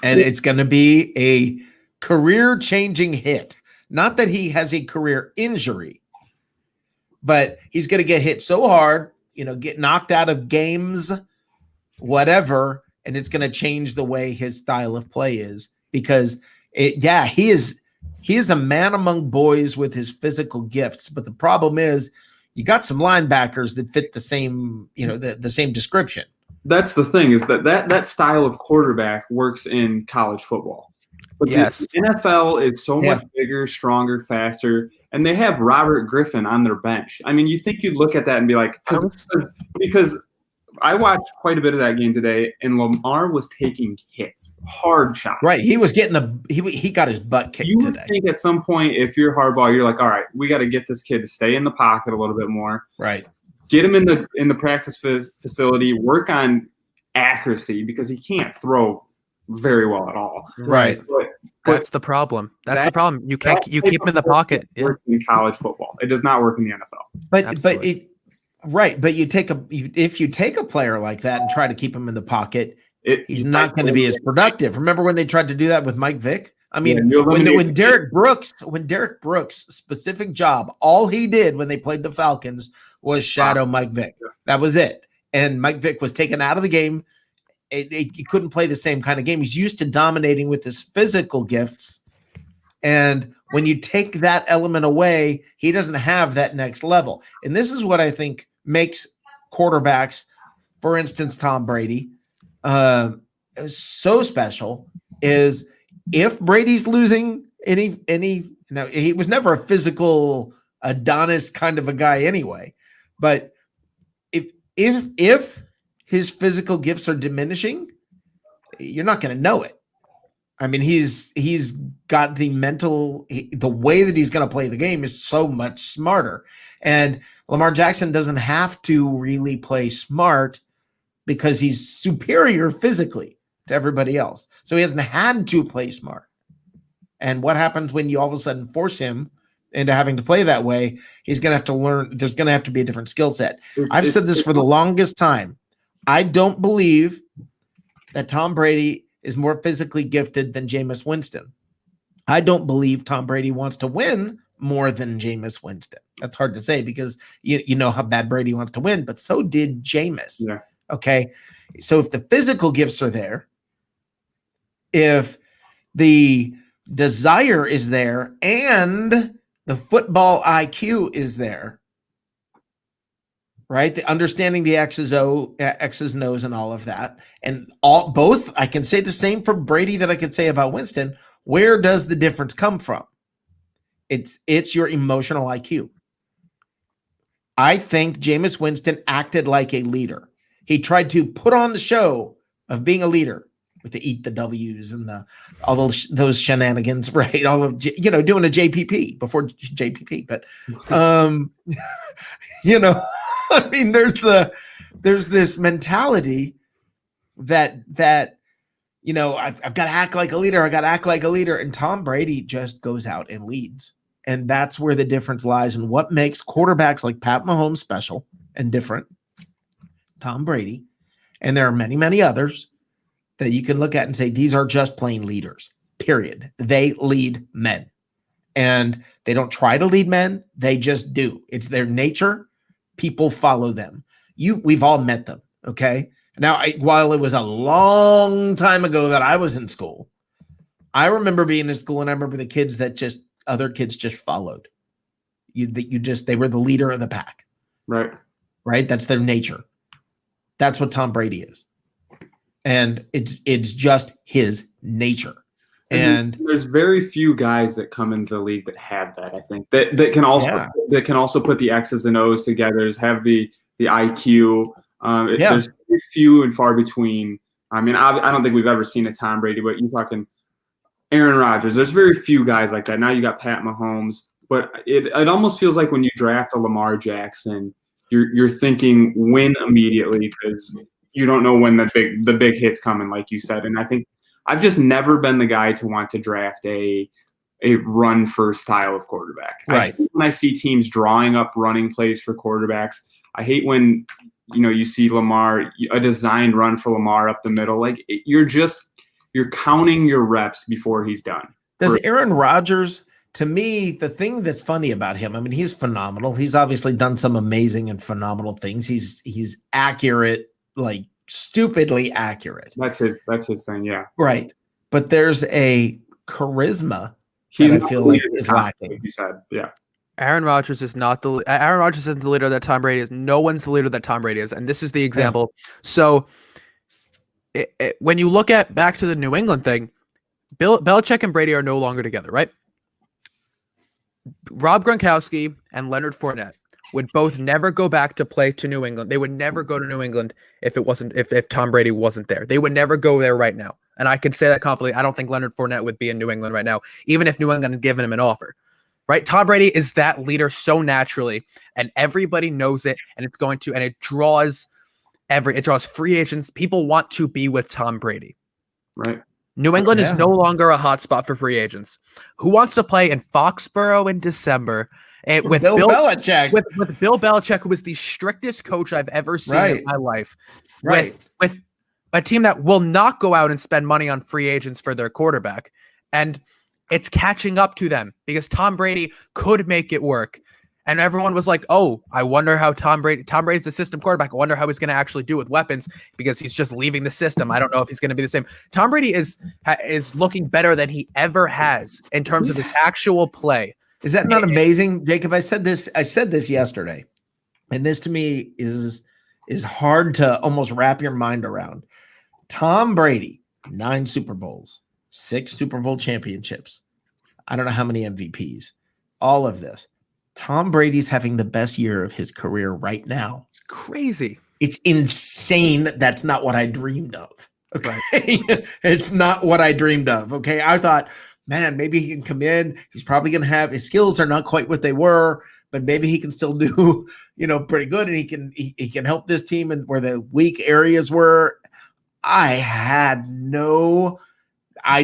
And it's going to be a career-changing hit. Not that he has a career injury, but he's going to get hit so hard, get knocked out of games, whatever, and it's going to change the way his style of play is because, he is a man among boys with his physical gifts, but the problem is you got some linebackers that fit the same, the same description. That's the thing is that style of quarterback works in college football. But the NFL is so much bigger, stronger, faster, and they have Robert Griffin on their bench. I mean, you think you'd look at that and be like, because I watched quite a bit of that game today, and Lamar was taking hits, hard shots. Right, he was getting he got his butt kicked today. You think at some point, if you're hardball, you're like, all right, we got to get this kid to stay in the pocket a little bit more. Right, get him in the practice facility, work on accuracy because he can't throw very well at all. Right, but that's the problem. That's the problem. You keep him in the pocket. In college football, it does not work in the NFL. But if you take a player like that and try to keep him in the pocket, he's not going to be as productive. Remember when they tried to do that with Mike Vick? I mean, when Derek Brooks' specific job, all he did when they played the Falcons was shadow Mike Vick. That was it. And Mike Vick was taken out of the game. He couldn't play the same kind of game. He's used to dominating with his physical gifts. And when you take that element away, he doesn't have that next level. And this is what I think makes quarterbacks, for instance, Tom Brady, so special is if Brady's losing he was never a physical Adonis kind of a guy anyway. But if his physical gifts are diminishing, you're not going to know it. I mean, he's got the way that he's going to play the game is so much smarter. And Lamar Jackson doesn't have to really play smart because he's superior physically to everybody else. So he hasn't had to play smart. And what happens when you all of a sudden force him into having to play that way? He's going to have to learn. There's going to have to be a different skill set. I've said this for the longest time. I don't believe that Tom Brady is more physically gifted than Jameis Winston. I don't believe Tom Brady wants to win more than Jameis Winston. That's hard to say because you know how bad Brady wants to win, but so did Jameis. Yeah. Okay. So if the physical gifts are there, if the desire is there and the football IQ is there, right? The understanding the X's and O's and all of that. And both, I can say the same for Brady that I could say about Winston. Where does the difference come from? It's your emotional IQ. I think Jameis Winston acted like a leader. He tried to put on the show of being a leader with the eat the W's and all those shenanigans, right? All of, doing a JPP before JPP, but, I mean, there's this mentality that, I've got to act like a leader. I got to act like a leader. And Tom Brady just goes out and leads. And that's where the difference lies in what makes quarterbacks like Pat Mahomes special and different. Tom Brady. And there are many, many others that you can look at and say, these are just plain leaders, period. They lead men. And they don't try to lead men. They just do. It's their nature. People follow them. We've all met them. Okay. Now, while it was a long time ago that I was in school, I remember being in school and I remember the other kids just followed. They were the leader of the pack. Right. Right. That's their nature. That's what Tom Brady is. And it's just his nature. And there's very few guys that come into the league that have that, I think. That can also put the X's and O's together, have the IQ. There's very few and far between. I mean, I don't think we've ever seen a Tom Brady, but you're talking Aaron Rodgers. There's very few guys like that. Now you got Pat Mahomes, but it almost feels like when you draft a Lamar Jackson, you're thinking win immediately because you don't know when the big hit's coming, like you said. And I think I've just never been the guy to want to draft a run first style of quarterback. Right. When I see teams drawing up running plays for quarterbacks, I hate when you see Lamar, a designed run for Lamar up the middle. Like you're counting your reps before he's done. Does Aaron Rodgers, to me, the thing that's funny about him, I mean, he's phenomenal. He's obviously done some amazing and phenomenal things. He's accurate, like stupidly accurate. That's his thing, yeah. Right. But there's a charisma that I feel like is lacking. Like you said, yeah. Aaron Rodgers isn't the leader that Tom Brady is. No one's the leader that Tom Brady is. And this is the example. Yeah. So when you look back to the New England thing, Belichick and Brady are no longer together, right? Rob Gronkowski and Leonard Fournette would both never go back to play to New England. They would never go to New England if Tom Brady wasn't there. They would never go there right now. And I can say that confidently. I don't think Leonard Fournette would be in New England right now, even if New England had given him an offer. Right? Tom Brady is that leader so naturally, and everybody knows it, and it draws free agents. People want to be with Tom Brady. Right. New England is no longer a hotspot for free agents. Who wants to play in Foxborough in December? With Bill Belichick. With Bill Belichick, who is the strictest coach I've ever seen in my life. Right. With a team that will not go out and spend money on free agents for their quarterback. And it's catching up to them because Tom Brady could make it work. And everyone was like, oh, I wonder how Tom Brady's the system quarterback. I wonder how he's going to actually do with weapons because he's just leaving the system. I don't know if he's going to be the same. Tom Brady is looking better than he ever has in terms of his actual play. Is that not amazing, Jacob? I said this yesterday, and this to me is hard to almost wrap your mind around. Tom Brady, 9 Super Bowls, 6 Super Bowl championships. I don't know how many MVPs, all of this. Tom Brady's having the best year of his career right now. It's crazy. It's insane. That's not what I dreamed of. Okay. It's not what I dreamed of. Okay. I thought, man, maybe he can come in. He's probably going to have his skills are not quite what they were, but maybe he can still do, pretty good. And he can help this team and where the weak areas were. I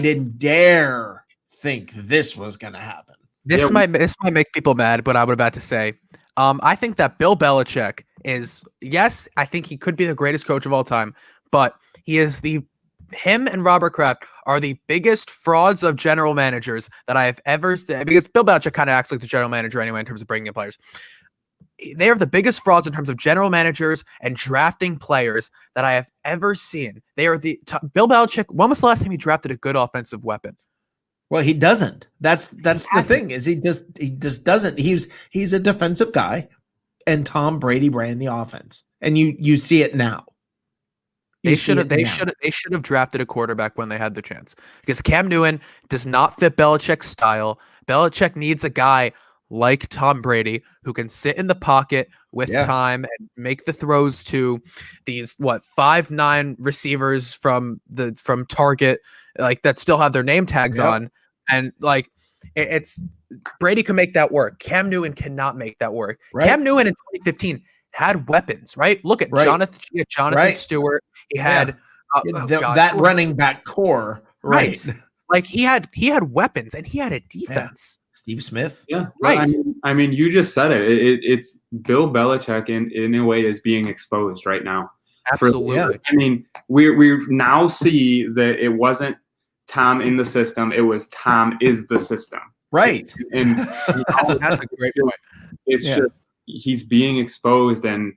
didn't dare think this was going to happen. This might make people mad, but I was about to say, I think that Bill Belichick is, yes, I think he could be the greatest coach of all time, but him and Robert Kraft are the biggest frauds of general managers that I have ever seen, because Bill Belichick kind of acts like the general manager anyway in terms of bringing in players. They are the biggest frauds in terms of general managers and drafting players that I have ever seen. They are Bill Belichick. When was the last time he drafted a good offensive weapon? Well, he doesn't. That's the thing is he just doesn't. He's a defensive guy, and Tom Brady ran the offense, and you see it now. They should have drafted a quarterback when they had the chance, because Cam Newton does not fit Belichick's style. Belichick needs a guy like Tom Brady who can sit in the pocket with time and make the throws to these 5'9" receivers from Target, like that still have their name tags on, and like it's Brady can make that work. Cam Newton cannot make that work. Right. Cam Newton in 2015 had weapons, right? Look at Jonathan Stewart. He had that running back core, right? Like he had weapons and he had a defense. Steve Smith. Yeah. Right. I mean, you just said it. It's Bill Belichick in a way is being exposed right now. Absolutely. I mean, we now see that it wasn't Tom in the system. It was Tom is the system. Right. And that's a great point. It's just he's being exposed, and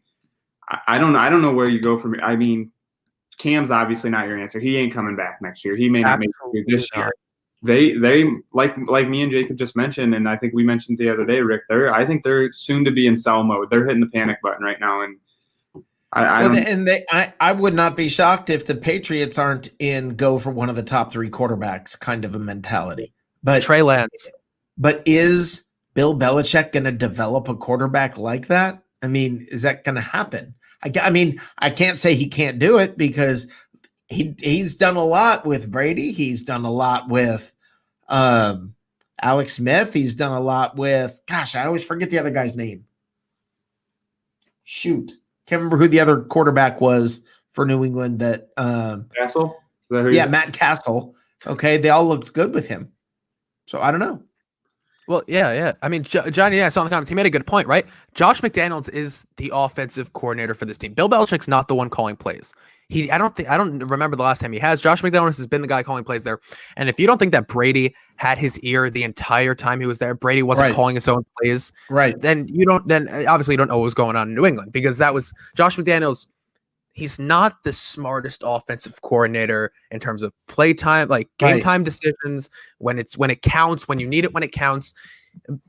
I don't know where you go from here. I mean, Cam's obviously not your answer. He ain't coming back next year. He may not make it this year. They like me and Jacob just mentioned, and I think we mentioned the other day, Rick. I think they're soon to be in sell mode. They're hitting the panic button right now, and I would not be shocked if the Patriots aren't in go for one of the top 3 quarterbacks kind of a mentality. But Trey Lance. But is Bill Belichick going to develop a quarterback like that? I mean, is that going to happen? I mean, I can't say he can't do it because he's done a lot with Brady. He's done a lot with Alex Smith. He's done a lot with, gosh, I always forget the other guy's name. Shoot. Can't remember who the other quarterback was for New England that Castle? Matt Castle. Okay. They all looked good with him. So I don't know. Well, yeah. I mean, Johnny, I saw in the comments, he made a good point, right? Josh McDaniels is the offensive coordinator for this team. Bill Belichick's not the one calling plays. I don't remember the last time he has. Josh McDaniels has been the guy calling plays there. And if you don't think that Brady had his ear the entire time he was there, Brady wasn't calling his own plays, right? Then obviously you don't know what was going on in New England, because that was Josh McDaniels. He's not the smartest offensive coordinator in terms of play time, like game time decisions. When it counts, when you need it, when it counts,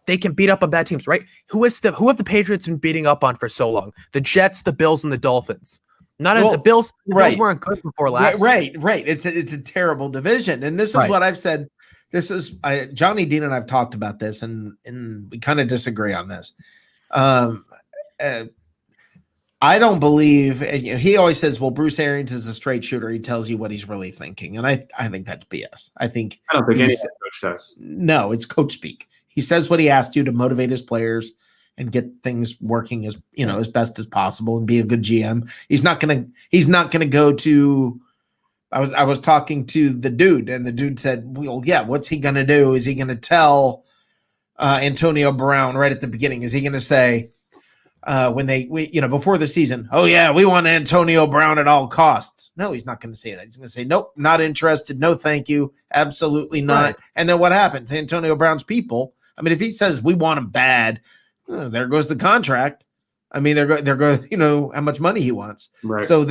they can beat up on bad teams, right? Who have the Patriots been beating up on for so long? The Jets, the Bills, and the Dolphins. The Bills. The Bills weren't good before last. Right. It's a terrible division, and this is what I've said. This is Johnny Dean and I've talked about this, and we kind of disagree on this. I don't believe he always says, well, Bruce Arians is a straight shooter. He tells you what he's really thinking. And I think that's BS. I don't think any coach does. No, it's coach speak. He says what he has to motivate his players and get things working as best as possible and be a good GM. He's not going to go to, I was talking to the dude, and the dude said, well, yeah, what's he going to do? Is he going to tell Antonio Brown right at the beginning? Is he going to say, before the season, oh yeah, we want Antonio Brown at all costs? No, he's not going to say that. He's going to say, nope, not interested. No, thank you. Absolutely not. Right. And then what happens? Antonio Brown's people. I mean, if he says we want him bad, there goes the contract. I mean, there goes, how much money he wants. Right. So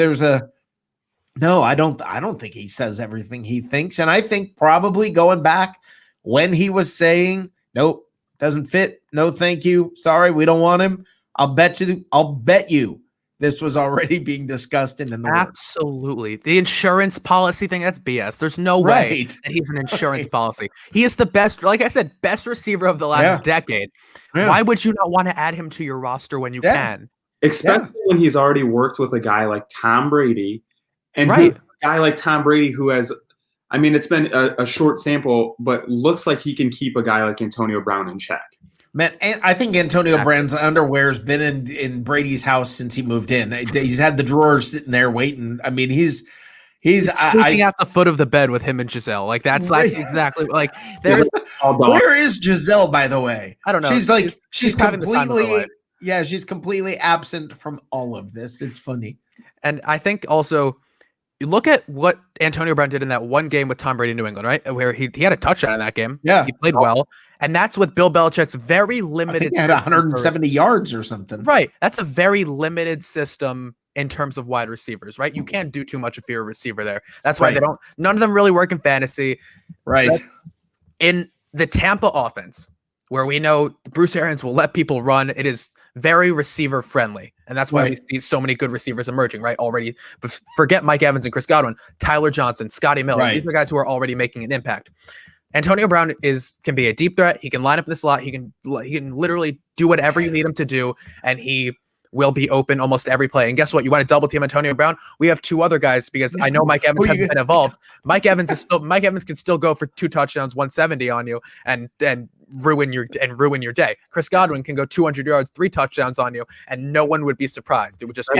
I don't think he says everything he thinks. And I think probably going back when he was saying, nope, doesn't fit. No, thank you. Sorry, we don't want him. I'll bet you this was already being discussed and in the works. Absolutely. The insurance policy thing, that's BS. There's no way that he's an insurance policy. He is the best, like I said, best receiver of the last decade. Yeah. Why would you not want to add him to your roster when you can? Especially when he's already worked with a guy like Tom Brady. And a guy like Tom Brady who has, I mean, it's been a short sample, but looks like he can keep a guy like Antonio Brown in check. Man, I think Antonio Brown's underwear's been in Brady's house since he moved in. He's had the drawers sitting there waiting. I mean, he's sleeping at the foot of the bed with him and Giselle. Like that's exactly like there's. Where is Giselle, by the way? I don't know. She's completely she's completely absent from all of this. It's funny. And I think also you look at what Antonio Brown did in that one game with Tom Brady in New England, right? Where he had a touchdown in that game. Yeah. He played well. And that's with Bill Belichick's very limited. I think he had 170 yards or something. Right. That's a very limited system in terms of wide receivers, right? You can't do too much if you're a receiver there. That's why none of them really work in fantasy. Right. But in the Tampa offense, where we know Bruce Arians will let people run, it is very receiver friendly. And that's why we see so many good receivers emerging, right? Already, but forget Mike Evans and Chris Godwin, Tyler Johnson, Scotty Miller. These are guys who are already making an impact. Antonio Brown can be a deep threat. He can line up in the slot. He can literally do whatever you need him to do, and he will be open almost every play. And guess what? You want to double team Antonio Brown? We have two other guys because I know Mike Evans hasn't been involved. Mike Evans can still go for 2 touchdowns, 170 on you, and ruin your day. Chris Godwin can go 200 yards, 3 touchdowns on you, and no one would be surprised. It would just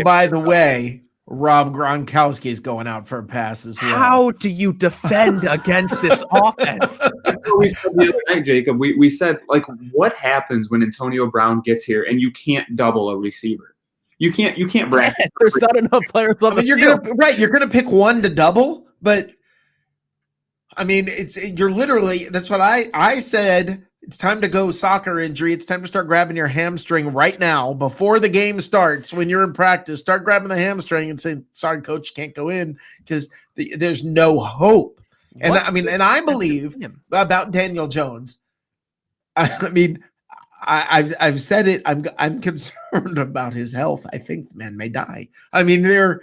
by the way, Rob Gronkowski is going out for a pass as well. How do you defend against this offense? We said the other night, Jacob. We said, like, what happens when Antonio Brown gets here and you can't double a receiver? You can't bracket. There's not enough players on the field. You're gonna pick one to double, but I mean, you're literally. That's what I said. It's time to go soccer injury. It's time to start grabbing your hamstring right now before the game starts. When you're in practice, start grabbing the hamstring and saying, sorry, coach, can't go in because there's no hope. And I believe about Daniel Jones. I mean, I've said it. I'm concerned about his health. I think the man may die. I mean, they're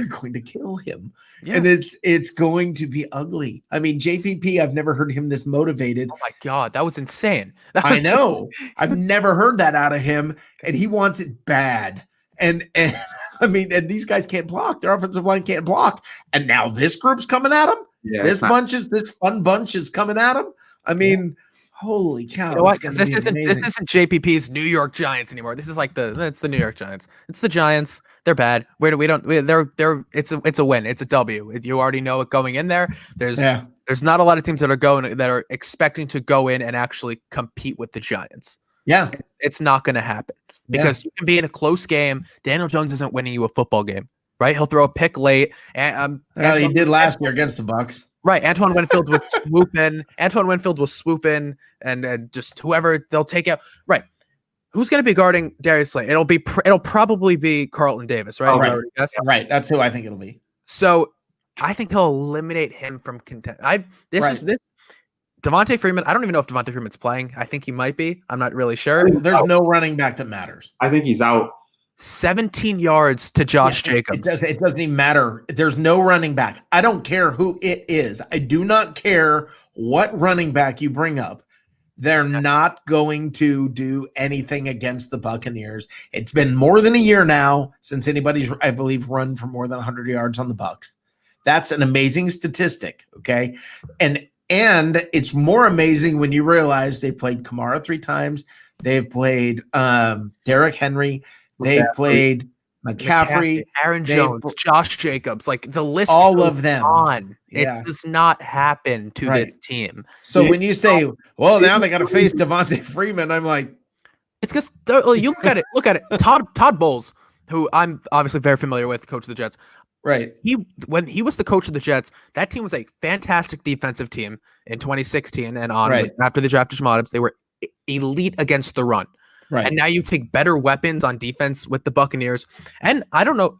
going to kill him. Yeah. And it's going to be ugly. I mean, JPP, I've never heard him this motivated. Oh my God, that was insane. I know. I've never heard that out of him, and he wants it bad. And I mean, and these guys can't block. Their offensive line can't block. And now this group's coming at him. Yeah, this fun bunch is coming at him. I mean, holy cow! You know what? This isn't JPP's New York Giants anymore. This is like it's the New York Giants. It's the Giants. They're bad. It's a win. It's a W. You already know it going in there. There's not a lot of teams that are expecting to go in and actually compete with the Giants. Yeah, it's not going to happen because you can be in a close game. Daniel Jones isn't winning you a football game, right? He'll throw a pick late. And he did last year against the Bucs. Right, Antoine Winfield will swoop in. And just whoever they'll take out. Right. Who's going to be guarding Darius Slay? It'll probably be Carlton Davis, right? Oh, right. Right. That's who I think it'll be. So I think he'll eliminate him from contention. This Devontae Freeman. I don't even know if Devontae Freeman's playing. I think he might be. I'm not really sure. There's no running back that matters. I think he's out. 17 yards to Josh Jacobs. It doesn't even matter. There's no running back. I don't care who it is. I do not care what running back you bring up. They're not going to do anything against the Buccaneers. It's been more than a year now since anybody's, I believe, run for more than 100 yards on the Bucs. That's an amazing statistic, okay? And it's more amazing when you realize they've played Kamara 3 times. They've played Derrick Henry. They've played McCaffrey, Aaron Jones, Josh Jacobs, like the list. All of them. It does not happen to this team. So when you say, well, now they got to face Devontae Freeman, I'm like, it's because you look at it. Todd Bowles, who I'm obviously very familiar with, coach of the Jets. Right. When he was the coach of the Jets, that team was a fantastic defensive team in 2016 and on. Right. After they drafted Jamal Adams, they were elite against the run. Right. And now you take better weapons on defense with the Buccaneers. And I don't know,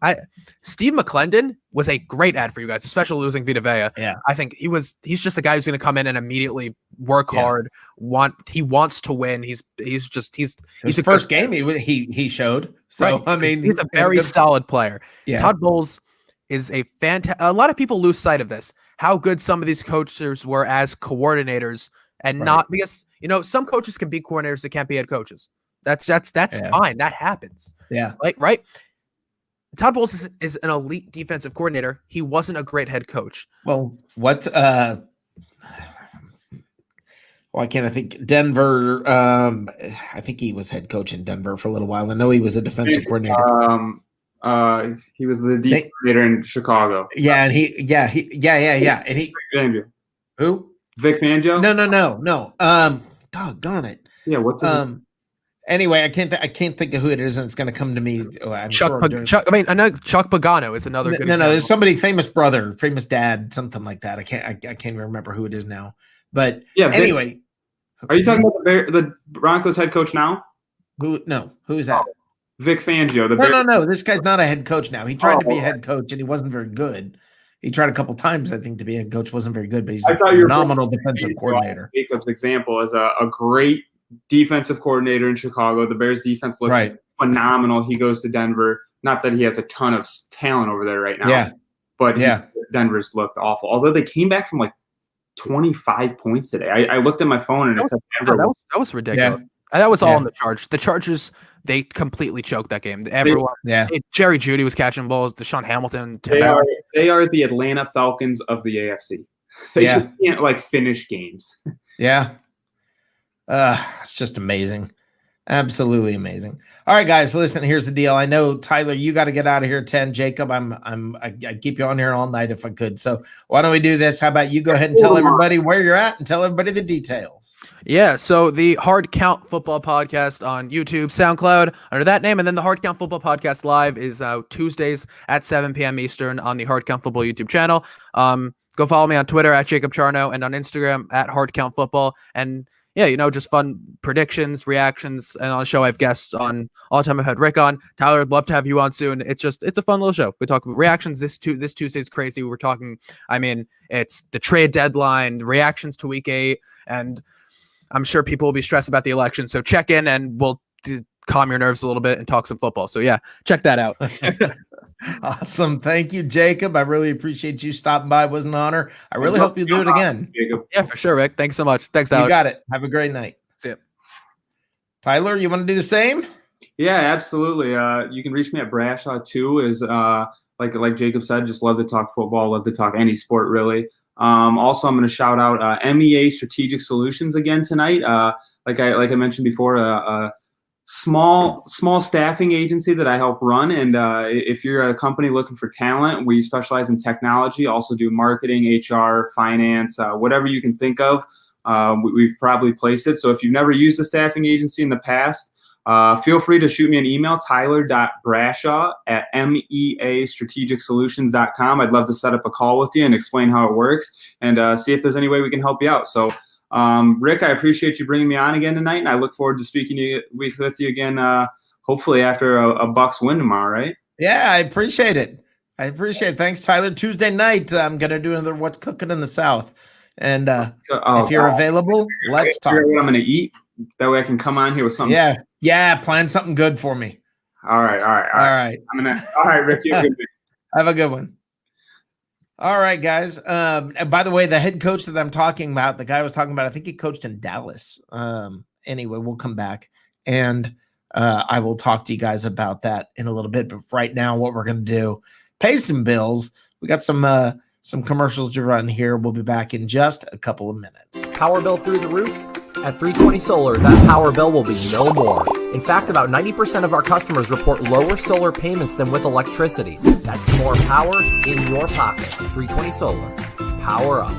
Steve McClendon was a great ad for you guys, especially losing Vita Vea. Yeah. I think he's just a guy who's going to come in and immediately work hard, he wants to win. He's the first game he showed. So right. I mean, he's a very solid player. Yeah. Todd Bowles is a lot of people lose sight of this, how good some of these coaches were as coordinators, and not because, some coaches can be coordinators that can't be head coaches. That's fine. That happens. Yeah. Right. Todd Bowles is an elite defensive coordinator. He wasn't a great head coach. Well, why can't I think Denver? I think he was head coach in Denver for a little while. I know he was a defensive coordinator. He was the defensive coordinator in Chicago. Yeah, and and he who? Vic Fangio? No. Doggone it. Yeah, what's anyway, I can't think of who it is, and it's going to come to me. I'm Chuck Pagano is another good example. There's somebody, famous brother, famous dad, something like that. I can't remember who it is now. But anyway, are you talking about the Broncos head coach now? Who is that? Vic Fangio. No. This guy's not a head coach now. He tried to be a head coach, and he wasn't very good. He tried a couple times, I think, to be a head coach. Wasn't very good, but he's a phenomenal defensive coordinator. Jacob's example is a great defensive coordinator in Chicago. The Bears defense looked phenomenal. He goes to Denver. Not that he has a ton of talent over there right now. But Denver's looked awful. Although they came back from 25 points today. I looked at my phone and it said Denver. That was ridiculous. That was all in the Chargers. The Chargers, they completely choked that game. Everyone, Jerry Jeudy was catching balls. Deshaun Hamilton. They are the Atlanta Falcons of the AFC. They just can't finish games. Yeah. It's just amazing. Absolutely amazing. All right, guys, listen, here's the deal. I know, Tyler, you got to get out of here at 10. Jacob, I keep you on here all night if I could. So why don't we do this? How about you go ahead and tell everybody where you're at and tell everybody the details. Yeah, so the Hard Count Football Podcast on YouTube, SoundCloud, under that name, and then the Hard Count Football Podcast Live is Tuesdays at 7 p.m. Eastern on the Hard Count Football YouTube channel. Go follow me on Twitter at Jacob Charno and on Instagram at Hard Count Football. And just fun predictions, reactions, and on the show I have guests on all the time. I've had Rick on. Tyler, I'd love to have you on soon. It's a fun little show. We talk about reactions. This Tuesday is crazy. We're talking, it's the trade deadline, reactions to week 8, and I'm sure people will be stressed about the election. So check in and we'll calm your nerves a little bit and talk some football. So check that out. Awesome. Thank you, Jacob. I really appreciate you stopping by. It was an honor. I really hope you do it again. Jacob. Yeah, for sure, Rick. Thanks so much. Thanks, Tyler. You got it. Have a great night. See ya. Tyler, you want to do the same? Yeah, absolutely. You can reach me at Brashaw2. Is like Jacob said, just love to talk football, love to talk any sport, really. Also, I'm going to shout out MEA Strategic Solutions again tonight. Like I mentioned before, small staffing agency that I help run. And if you're a company looking for talent, we specialize in technology, also do marketing, HR, finance, whatever you can think of. We've probably placed it. So if you've never used a staffing agency in the past, feel free to shoot me an email, tyler.brashaw@meastrategicsolutions.com. I'd love to set up a call with you and explain how it works and see if there's any way we can help you out. So Rick, I appreciate you bringing me on again tonight, and I look forward to speaking with you again, hopefully after a Bucs win tomorrow, right? Yeah, I appreciate it. Thanks, Tyler. Tuesday night, I'm going to do another What's Cooking in the South. And if you're available, let's talk. What I'm going to eat. That way I can come on here with something. Yeah, plan something good for me. All right. All right, Rick, you have a good day. Have a good one. All right, guys. And by the way, the head coach that I'm talking about, the guy I was talking about, I think he coached in Dallas. Anyway, we'll come back and I will talk to you guys about that in a little bit. But right now, what we're going to do, pay some bills. We got some commercials to run here. We'll be back in just a couple of minutes. Power bill through the roof? At 320 Solar, that power bill will be no more. In fact, about 90% of our customers report lower solar payments than with electricity. That's more power in your pocket. 320 Solar. Power up.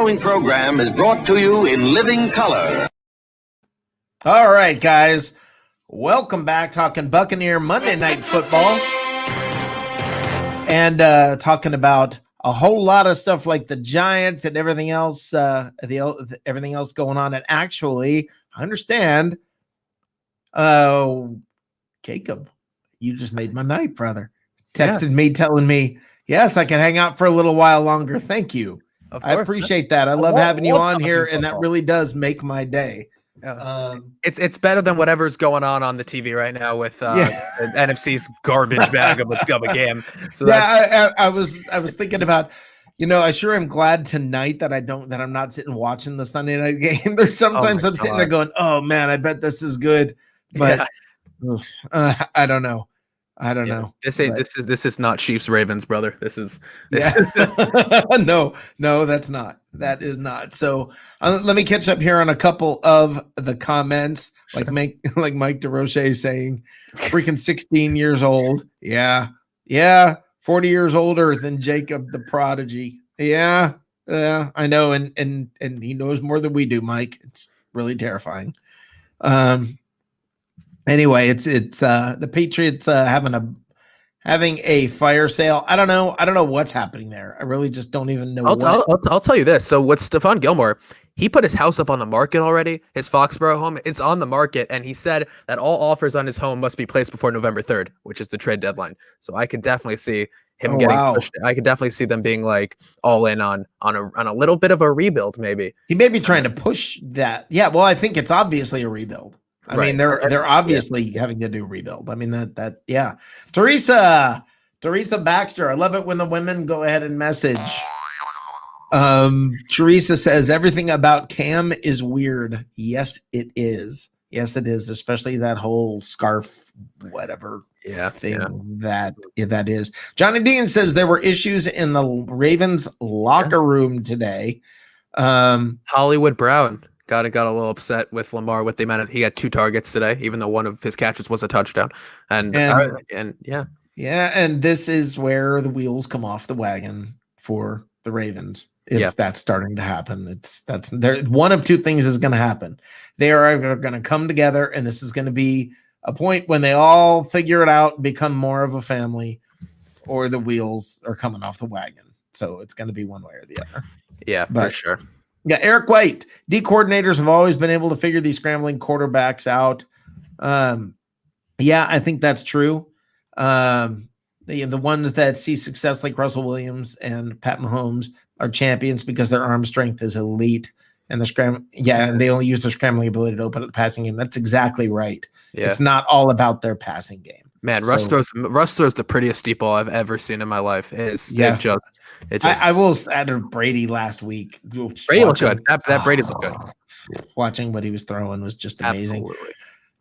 following program is brought to you in living color. All right, guys. Welcome back. Talking Buccaneer Monday Night Football. And talking about a whole lot of stuff like the Giants and everything else, everything else going on. And actually, I understand, Jacob, you just made my night, brother. Texted me telling me, yes, I can hang out for a little while longer. Thank you. I appreciate that. I love having you on here, and that really does make my day. It's better than whatever's going on the TV right now with NFC's garbage bag of a game. So yeah, I was thinking about, I sure am glad tonight that I'm not sitting watching the Sunday night game. There's sometimes I'm sitting there going, oh man, I bet this is good, but I don't know. This is not Chiefs Ravens, brother. This is no, that's not. That is not. So let me catch up here on a couple of the comments, like Mike DeRoche saying, freaking 16 years old. Yeah, 40 years older than Jacob the Prodigy. Yeah, I know, and he knows more than we do, Mike. It's really terrifying. Anyway, it's the Patriots having a fire sale. I don't know what's happening there. I really just don't even know. I'll tell you this. So with Stephon Gilmore, he put his house up on the market already. His Foxborough home, it's on the market, and he said that all offers on his home must be placed before November 3rd, which is the trade deadline. So I could definitely see him getting pushed. I could definitely see them being like all in on a little bit of a rebuild. Maybe he may be trying to push that. Yeah, well, I think it's obviously a rebuild. I mean, they're obviously having to do rebuild. I mean, yeah. Teresa Baxter, I love it when the women go ahead and message. Teresa says everything about Cam is weird. Yes, it is. Yes, it is. Especially that whole scarf, whatever thing that is. Johnny Dean says there were issues in the Ravens locker room today. Hollywood Brown got a little upset with Lamar with the amount of he had 2 targets today, even though one of his catches was a touchdown. And this is where the wheels come off the wagon for the Ravens. If that's starting to happen, that's one of 2 things is going to happen. They are either going to come together, and this is going to be a point when they all figure it out and become more of a family, or the wheels are coming off the wagon. So it's going to be one way or the other. Yeah, for sure. Yeah, Eric White. D coordinators have always been able to figure these scrambling quarterbacks out. Yeah, I think that's true. The ones that see success like Russell Williams and Pat Mahomes are champions because their arm strength is elite and and they only use their scrambling ability to open up the passing game. That's exactly right. Yeah. It's not all about their passing game. Man, Russ throws the prettiest deep ball I've ever seen in my life. I will add Brady last week. Brady looked good. That Brady looked good. Watching what he was throwing was just amazing. Absolutely.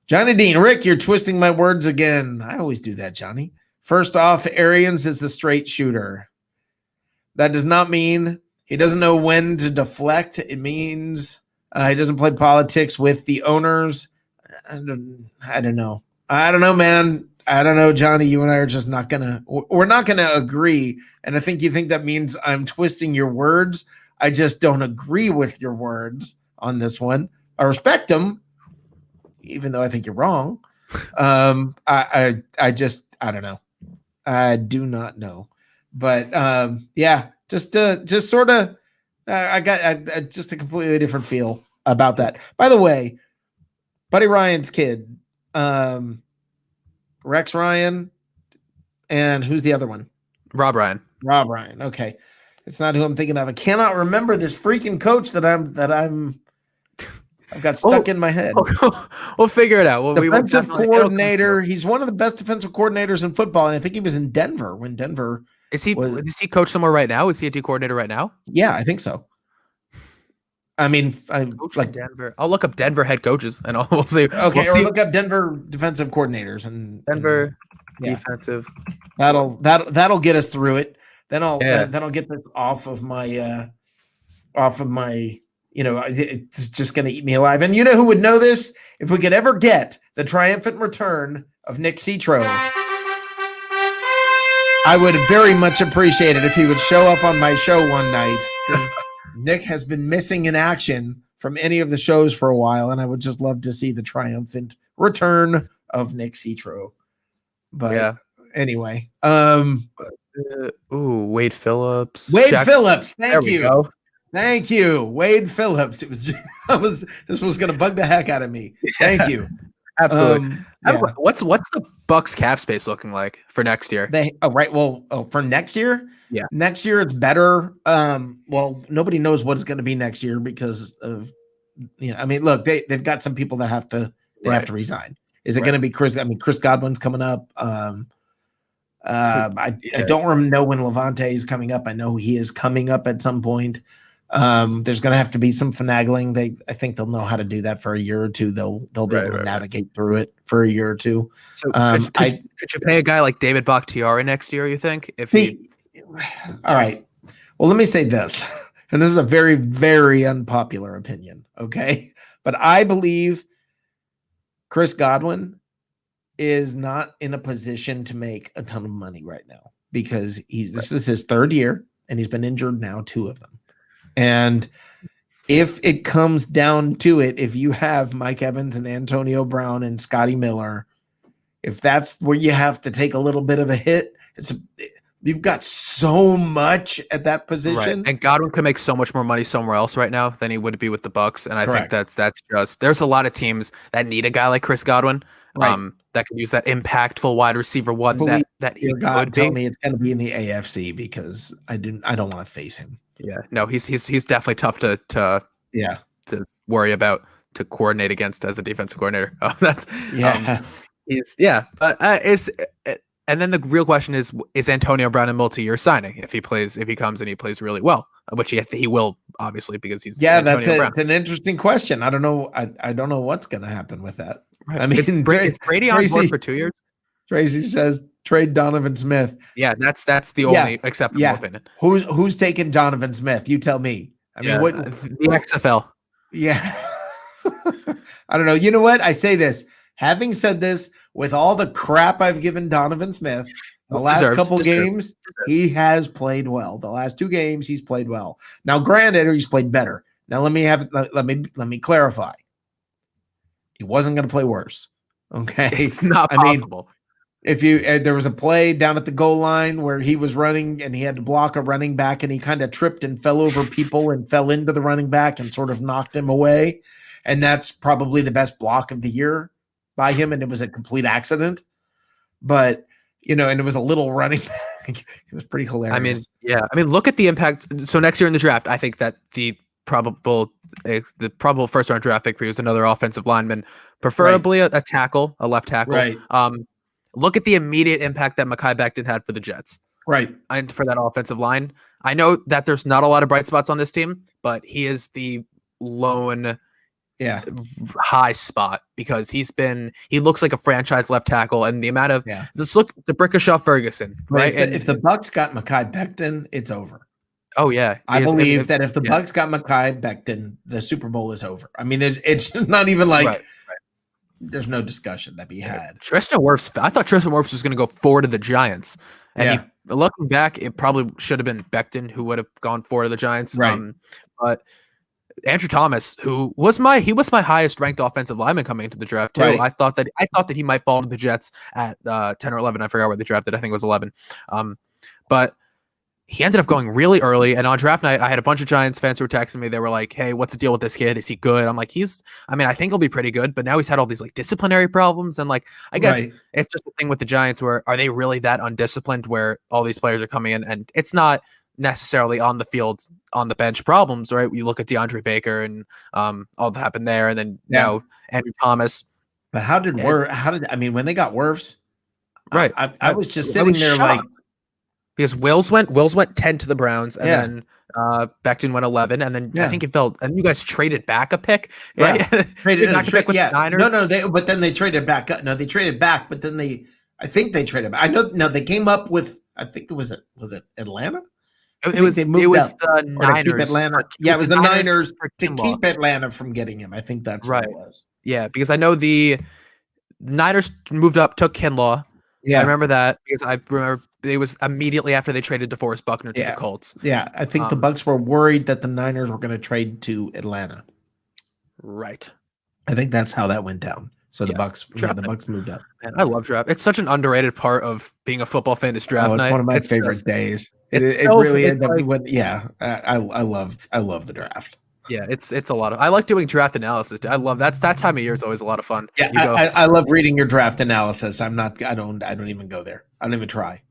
Johnny Dean, Rick, you're twisting my words again. I always do that, Johnny. First off, Arians is a straight shooter. That does not mean he doesn't know when to deflect. It means he doesn't play politics with the owners. I don't know. I don't know, man. I don't know, Johnny. You and I are just we're not going to agree. And I think you think that means I'm twisting your words. I just don't agree with your words on this one. I respect them, even though I think you're wrong. I don't know. I do not know. But just sort of, I got just a completely different feel about that. By the way, Buddy Ryan's kid, Rex Ryan, and who's the other one? Rob Ryan. Okay, it's not who I'm thinking of. I cannot remember this freaking coach that I've got stuck in my head. We'll figure it out. Defensive coordinator. He's one of the best defensive coordinators in football, and I think he was in Denver when Denver. Is he coach somewhere right now? Is he a D coordinator right now? Yeah, I think so. I mean, Denver. I'll look up Denver head coaches and we'll see. Okay, or look up Denver defensive coordinators and Denver defensive. That'll get us through it. Then I'll get this off of my. It's just going to eat me alive. And you know who would know this? If we could ever get the triumphant return of Nick Citro, I would very much appreciate it if he would show up on my show one night. Because Nick has been missing in action from any of the shows for a while, and I would just love to see the triumphant return of Nick Citro. But anyway, Wade Phillips. Wade Phillips, thank you. Go. Thank you, Wade Phillips. It was this was gonna bug the heck out of me. Thank you. Absolutely. What's the Bucs cap space looking like for next year? For next year? Yeah. Next year it's better. Well, nobody knows what it's going to be next year because of I mean, look, they've got some people that have to have to resign. Is it going to be Chris? I mean, Chris Godwin's coming up. I don't know when Levante is coming up. I know he is coming up at some point. There's going to have to be some finagling. I think they'll know how to do that for a year or two. They'll be able to navigate through it for a year or two. So could you pay a guy like David Bakhtiari next year? You think? All right. Well, let me say this, and this is a very, very unpopular opinion. Okay, but I believe Chris Godwin is not in a position to make a ton of money right now because this is his third year and he's been injured now 2 of them. And if it comes down to it, if you have Mike Evans and Antonio Brown and Scotty Miller, if that's where you have to take a little bit of a hit, you've got so much at that position. Right. And Godwin can make so much more money somewhere else right now than he would be with the Bucs. And I think that's just, there's a lot of teams that need a guy like Chris Godwin. That can use that impactful wide receiver one that he could tell me it's going to be in the AFC because I don't want to face him. Yeah, no, he's definitely tough to worry about, to coordinate against as a defensive coordinator. And then the real question is Antonio Brown a multi-year signing if he comes and he plays really well, which he will obviously because he's That's it. It's an interesting question. I don't know. I don't know what's going to happen with that. Right. I mean, is Brady on board for 2 years? Tracy says trade Donovan Smith. Yeah, that's the only acceptable opinion. Who's taking Donovan Smith? You tell me. I mean, what the XFL? Yeah, I don't know. You know what? I say this. Having said this, with all the crap I've given Donovan Smith, the last couple games he has played well. The last 2 games he's played well. Now, granted, he's played better. Now let me clarify. He wasn't going to play worse. Okay, it's not possible. If there was a play down at the goal line where he was running and he had to block a running back and he kind of tripped and fell over people and fell into the running back and sort of knocked him away, and that's probably the best block of the year by him, and it was a complete accident. But and it was a little running back. It was pretty hilarious. I mean, look at the impact. So next year in the draft, I think that the probable first round draft pick for you is another offensive lineman, preferably a tackle, a left tackle. Right. Look at the immediate impact that Mekhi Becton had for the Jets. Right. And for that offensive line. I know that there's not a lot of bright spots on this team, but he is the lone high spot because he looks like a franchise left tackle, and the amount of let's look the Brickashaw Ferguson, right? If the Bucs got Mekhi Becton, it's over. Oh yeah, I believe that if the Bucs got Mekhi Becton, the Super Bowl is over. I mean, it's just not even like there's no discussion that be had. Tristan Wirfs, I thought Tristan Wirfs was going to go forward to the Giants, and looking back, it probably should have been Becton who would have gone forward to the Giants. Right. But Andrew Thomas, who was my highest ranked offensive lineman coming into the draft too. Right. I thought that he might fall to the Jets at 10 or 11. I forgot where they drafted. I think it was 11. But he ended up going really early. And on draft night, I had a bunch of Giants fans who were texting me. They were like, "Hey, what's the deal with this kid? Is he good?" I'm like, I think he'll be pretty good, but now he's had all these like disciplinary problems. And like, I guess it's just a thing with the Giants where are they really that undisciplined where all these players are coming in and it's not necessarily on the field, on the bench problems, right? You look at DeAndre Baker and all that happened there. And then now Andrew Thomas. But when they got Wirfs, right. I was just sitting there shocked. Like, because Wills went 10 to the Browns, and then Becton went 11, and then I think it fell. And you guys traded back a pick, right? Traded back with the Niners. But then they traded back. No, they traded back, but then I think they traded back. I know. No, they came up with. I think was it Atlanta? It was the Niners. Atlanta. Yeah, it was the Niners to keep Atlanta from getting him. I think that's right. What it was. Yeah, because I know the Niners moved up, took Kinlaw. Yeah, I remember that because I remember it was immediately after they traded DeForest Buckner to the Colts. Yeah, I think the Bucs were worried that the Niners were going to trade to Atlanta. Right. I think that's how that went down. So the Bucs moved up. Man, I love draft. It's such an underrated part of being a football fan is draft night. It's one of my favorite days. It really is. I love the draft. Yeah, it's a lot of. I like doing draft analysis. I love that time of year is always a lot of fun. Yeah, I love reading your draft analysis. I don't even go there. I don't even try.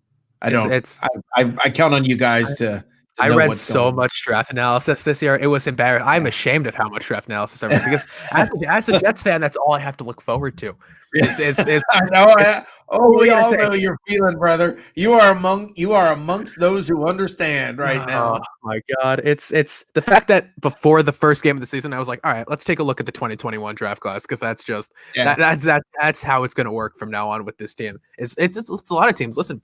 I count on you guys to I read so much draft analysis this year. It was embarrassing. I'm ashamed of how much draft analysis I read because as a Jets fan, that's all I have to look forward to. I know. We all know your feeling, brother. You are amongst those who understand right now. Oh my God. It's the fact that before the first game of the season, I was like, all right, let's take a look at the 2021 draft class because that's just that's how it's going to work from now on with this team. It's a lot of teams. Listen,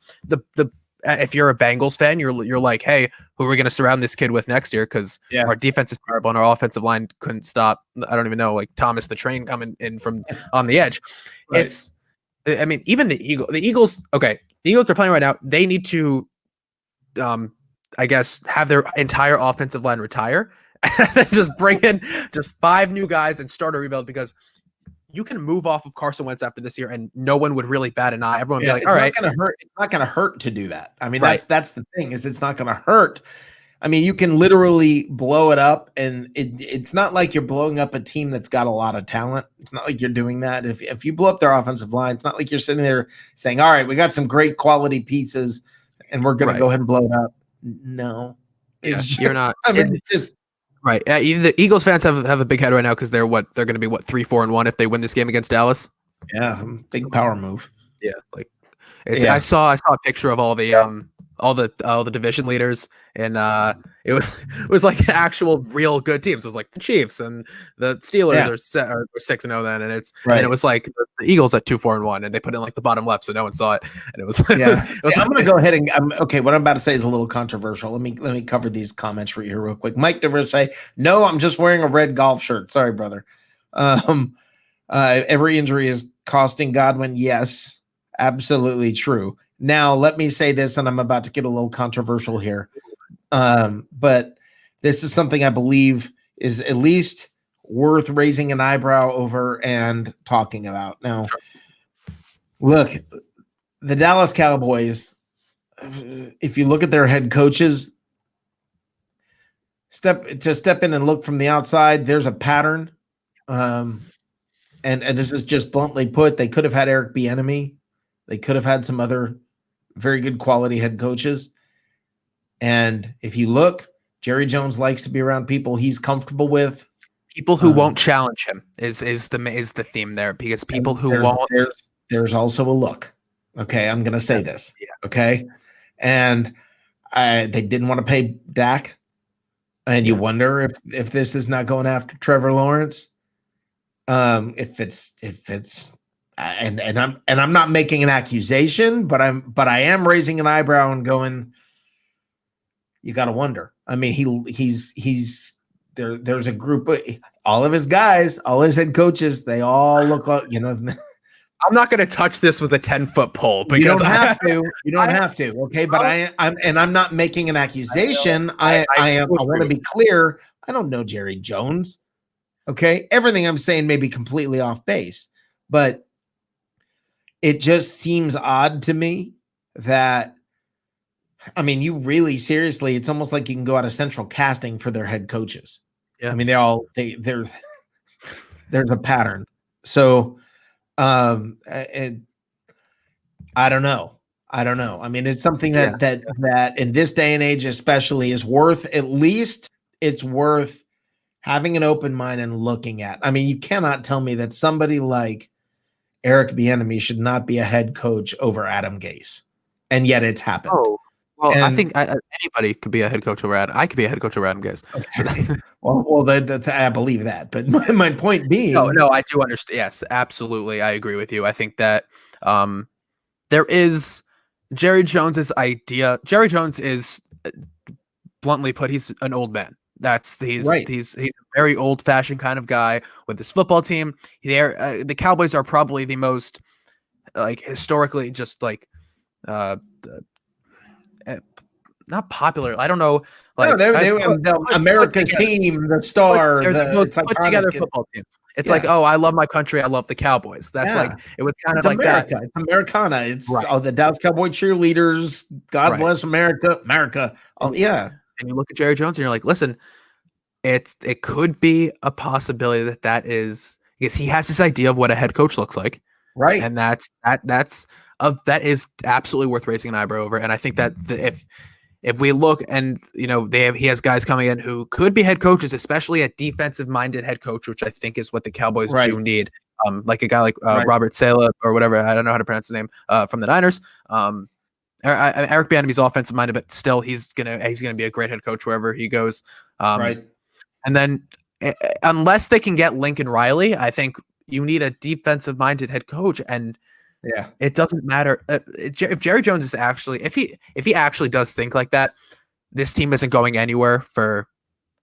if you're a Bengals fan, you're like, hey, who are we going to surround this kid with next year? Because our defense is terrible and our offensive line couldn't stop. I don't even know, like Thomas the Train coming in from on the edge. Right. Even the Eagles. Okay, the Eagles are playing right now. They need to, I guess, have their entire offensive line retire and then just bring in just 5 new guys and start a rebuild because you can move off of Carson Wentz after this year and no one would really bat an eye. Everyone would be like, all right. It's not going to hurt to do that. I mean, that's the thing is it's not going to hurt. I mean, you can literally blow it up and it's not like you're blowing up a team that's got a lot of talent. It's not like you're doing that. If you blow up their offensive line, it's not like you're sitting there saying, all right, we got some great quality pieces and we're going to go ahead and blow it up. No, you're not. I mean, it's just, right. The Eagles fans have a big head right now because they're going to be 3-4-1 if they win this game against Dallas. Yeah, big power move. Yeah, I saw a picture of all the division leaders, and it was like actual real good teams. It was like the Chiefs and the Steelers are 6-0 then, and and it was like the Eagles at 2-4-1, and they put in like the bottom left, so no one saw it, and it was I'm going to go ahead and okay. What I'm about to say is a little controversial. Let me cover these comments for you here real quick. Mike DeRoche, no, I'm just wearing a red golf shirt. Sorry, brother. Every injury is costing Godwin. Yes, absolutely true. Now, let me say this, and I'm about to get a little controversial here, but this is something I believe is at least worth raising an eyebrow over and talking about. Now, look, the Dallas Cowboys, if you look at their head coaches, step in and look from the outside, there's a pattern. And this is just bluntly put, they could have had Eric Bieniemy. They could have had some other very good quality head coaches. And if you look, Jerry Jones likes to be around people he's comfortable with. People who won't challenge him is the theme there, because people who won't. There's also a look. Okay, I'm going to say this. Yeah. Okay, and they didn't want to pay Dak, and you wonder if this is not going after Trevor Lawrence. If it's. And I'm not making an accusation, but I am raising an eyebrow and going, you got to wonder. I mean, he's there. There's a group of all of his guys, all his head coaches. They all look like, I'm not going to touch this with a 10-foot pole. You don't have to. You don't have to. Okay, but I'm not making an accusation. I want to be clear. I don't know Jerry Jones. Okay, everything I'm saying may be completely off base, but it just seems odd to me that, I mean, you really seriously, it's almost like you can go out of central casting for their head coaches. Yeah. I mean, there's a pattern. So, I don't know. I mean, it's something that in this day and age, especially, is worth, at least it's worth having an open mind and looking at. I mean, you cannot tell me that somebody like Eric Bieniemy should not be a head coach over Adam Gase, and yet it's happened. Oh, well, I think anybody could be a head coach over Adam. I could be a head coach over Adam Gase. Okay. well, I believe that, but my point being, no, I do understand. Yes, absolutely, I agree with you. I think that there is Jerry Jones's idea. Jerry Jones is, bluntly put, he's an old man. He's a very old-fashioned kind of guy with this football team. The Cowboys are probably the most, like, historically just like not popular. I don't know. Like America's team, the star, the put together football team. It's like, oh, I love my country. I love the Cowboys. That's like, it was kind of like America. that. It's Americana. It's all the Dallas Cowboy cheerleaders. God bless America. America. Oh, yeah. And you look at Jerry Jones and you're like, listen, it could be a possibility that is because he has this idea of what a head coach looks like. Right. And that is absolutely worth raising an eyebrow over. And I think that if we look and, he has guys coming in who could be head coaches, especially a defensive minded head coach, which I think is what the Cowboys do need. Like a guy like Robert Saleh or whatever. I don't know how to pronounce his name from the Niners. Eric Bieniemy's offensive minded, but still he's going to be a great head coach wherever he goes. And then unless they can get Lincoln Riley, I think you need a defensive minded head coach. And it doesn't matter if Jerry Jones is actually, if he actually does think like that, this team isn't going anywhere for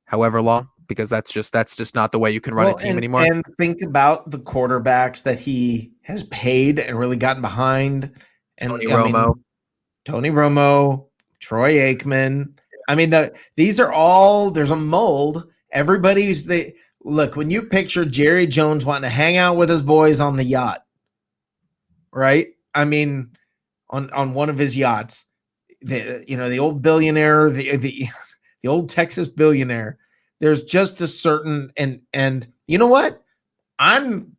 however long, because that's just not the way you can run a team anymore. And think about the quarterbacks that he has paid and really gotten behind. And Tony Romo, Troy Aikman. I mean, these are all, there's a mold. Look, when you picture Jerry Jones wanting to hang out with his boys on the yacht, right? I mean, on one of his yachts, the old billionaire, the old Texas billionaire. There's just a certain and you know what? I'm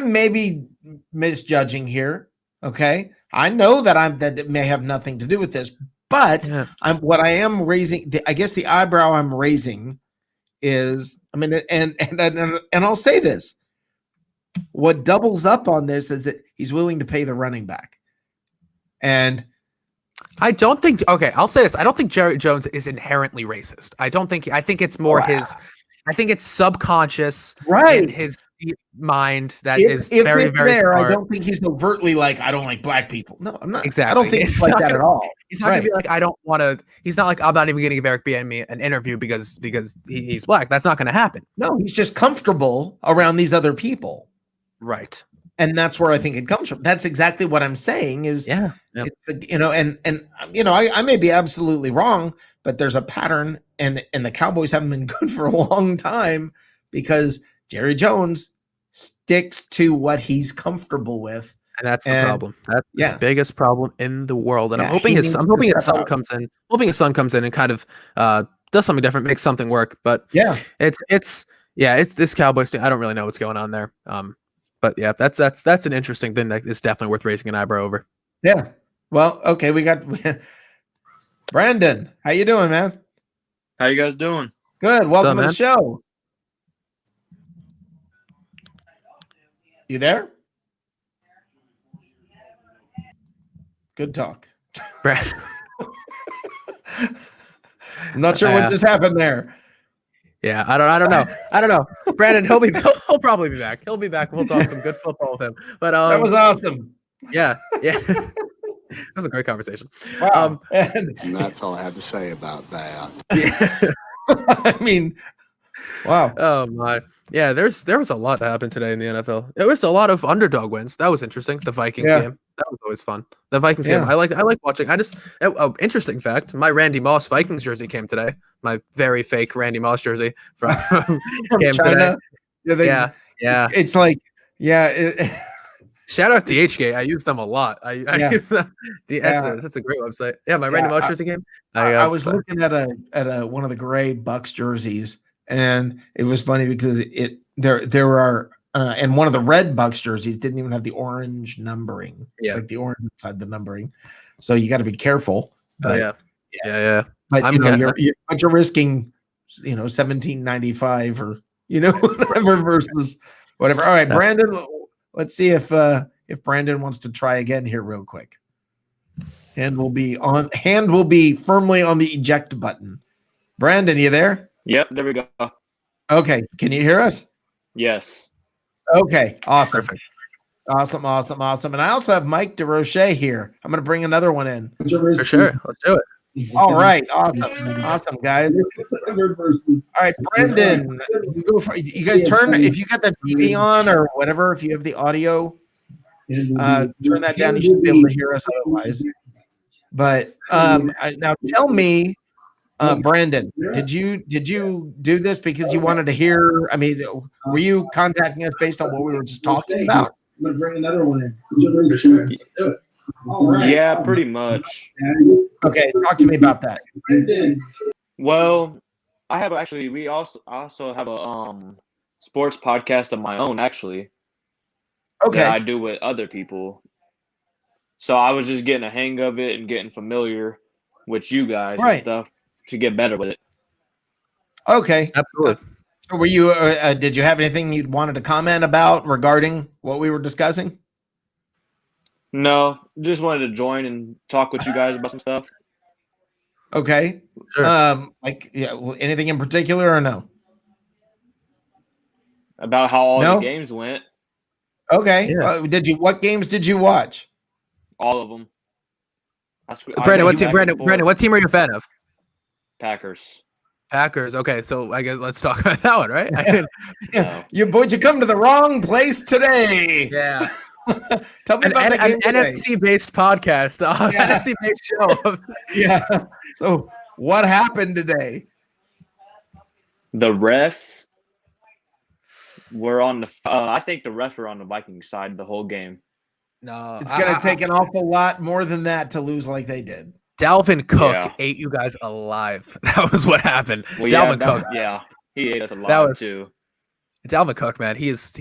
maybe misjudging here. Okay, I know that it may have nothing to do with this, but what I am raising, I guess the eyebrow I'm raising is, I mean, and I'll say this. What doubles up on this is that he's willing to pay the running back. And I don't think, I'll say this. I don't think Jerry Jones is inherently racist. I think it's more I think it's subconscious in his deep mind that is very, very smart. I don't think he's overtly like, I don't like black people. No, I'm not. Exactly. I don't think it's like that at all. He's not going to be like, I don't want to, he's not like, I'm not even going to give Eric Bieniemy an interview because he's black. That's not going to happen. No, he's just comfortable around these other people. Right. And that's where I think it comes from. That's exactly what I'm saying is, it's I may be absolutely wrong, but there's a pattern and the Cowboys haven't been good for a long time because Jerry Jones sticks to what he's comfortable with. And that's the problem. That's the biggest problem in the world. And I'm hoping his son comes in. Hoping his son comes in and kind of does something different, makes something work. But it's this Cowboys team. I don't really know what's going on there. But yeah, that's an interesting thing that is definitely worth raising an eyebrow over. Yeah. Well, okay, we got Brandon. How you doing, man? How you guys doing? Good. Welcome to the show. You there? Good talk. Brad. I'm not sure what just happened there. Yeah, I don't know. Brandon, he'll probably be back. He'll be back. We'll talk some good football with him. But that was awesome. Yeah. That was a great conversation. Wow. And that's all I have to say about that. I mean, wow. Oh my. Yeah, there was a lot that happened today in the NFL. There was a lot of underdog wins. That was interesting. The Vikings game. That was always fun. The Vikings game. I like watching. Interesting fact. My Randy Moss Vikings jersey came today. My very fake Randy Moss jersey from came China. Today. Yeah. It's like, shout out to HK. I use them a lot. I use them. That's a great website. Yeah, my Randy Moss jersey game. I was looking at one of the gray Bucs jerseys, and it was funny because there are and one of the red Bucs jerseys didn't even have the orange numbering. Yeah, like the orange inside the numbering. So you got to be careful. But, yeah. But you're risking, $17.95 or whatever versus whatever. All right, Brandon. Let's see if Brandon wants to try again here real quick. Hand will be firmly on the eject button. Brandon, you there? Yep, there we go. Okay, can you hear us? Yes. Okay, awesome. Perfect. Awesome. And I also have Mike DeRoche here. I'm going to bring another one in. For sure. Let's do it. All right. Awesome, guys. All right, Brandon, you guys turn, if you got the TV on or whatever, if you have the audio, turn that down. You should be able to hear us otherwise. But now tell me, Brandon, did you do this because you wanted to hear? I mean, were you contacting us based on what we were just talking about? I'm gonna bring another one in. Yeah, pretty much. Okay, talk to me about that. Well, we also have a sports podcast of my own actually. Okay. That I do with other people. So I was just getting a hang of it and getting familiar with you guys and stuff to get better with it. Okay. Absolutely. So were you did you have anything you wanted to comment about regarding what we were discussing? No, just wanted to join and talk with you guys about some stuff. Okay. Sure. Anything in particular or no? About how all the games went. Okay. Yeah. What games did you watch? All of them. Brandon, what team are you a fan of? Packers. Packers. Okay, so I guess let's talk about that one, right? Yeah. You come to the wrong place today. Yeah. Tell me about the game today. NFC-based podcast. NFC-based show. Yeah. So what happened today? The refs were on the. I think the refs were on the Vikings side the whole game. No, it's going to take an awful lot more than that to lose like they did. Dalvin Cook ate you guys alive. That was what happened. Well, Dalvin Cook. Yeah, he ate us alive too. Dalvin Cook, man, he's.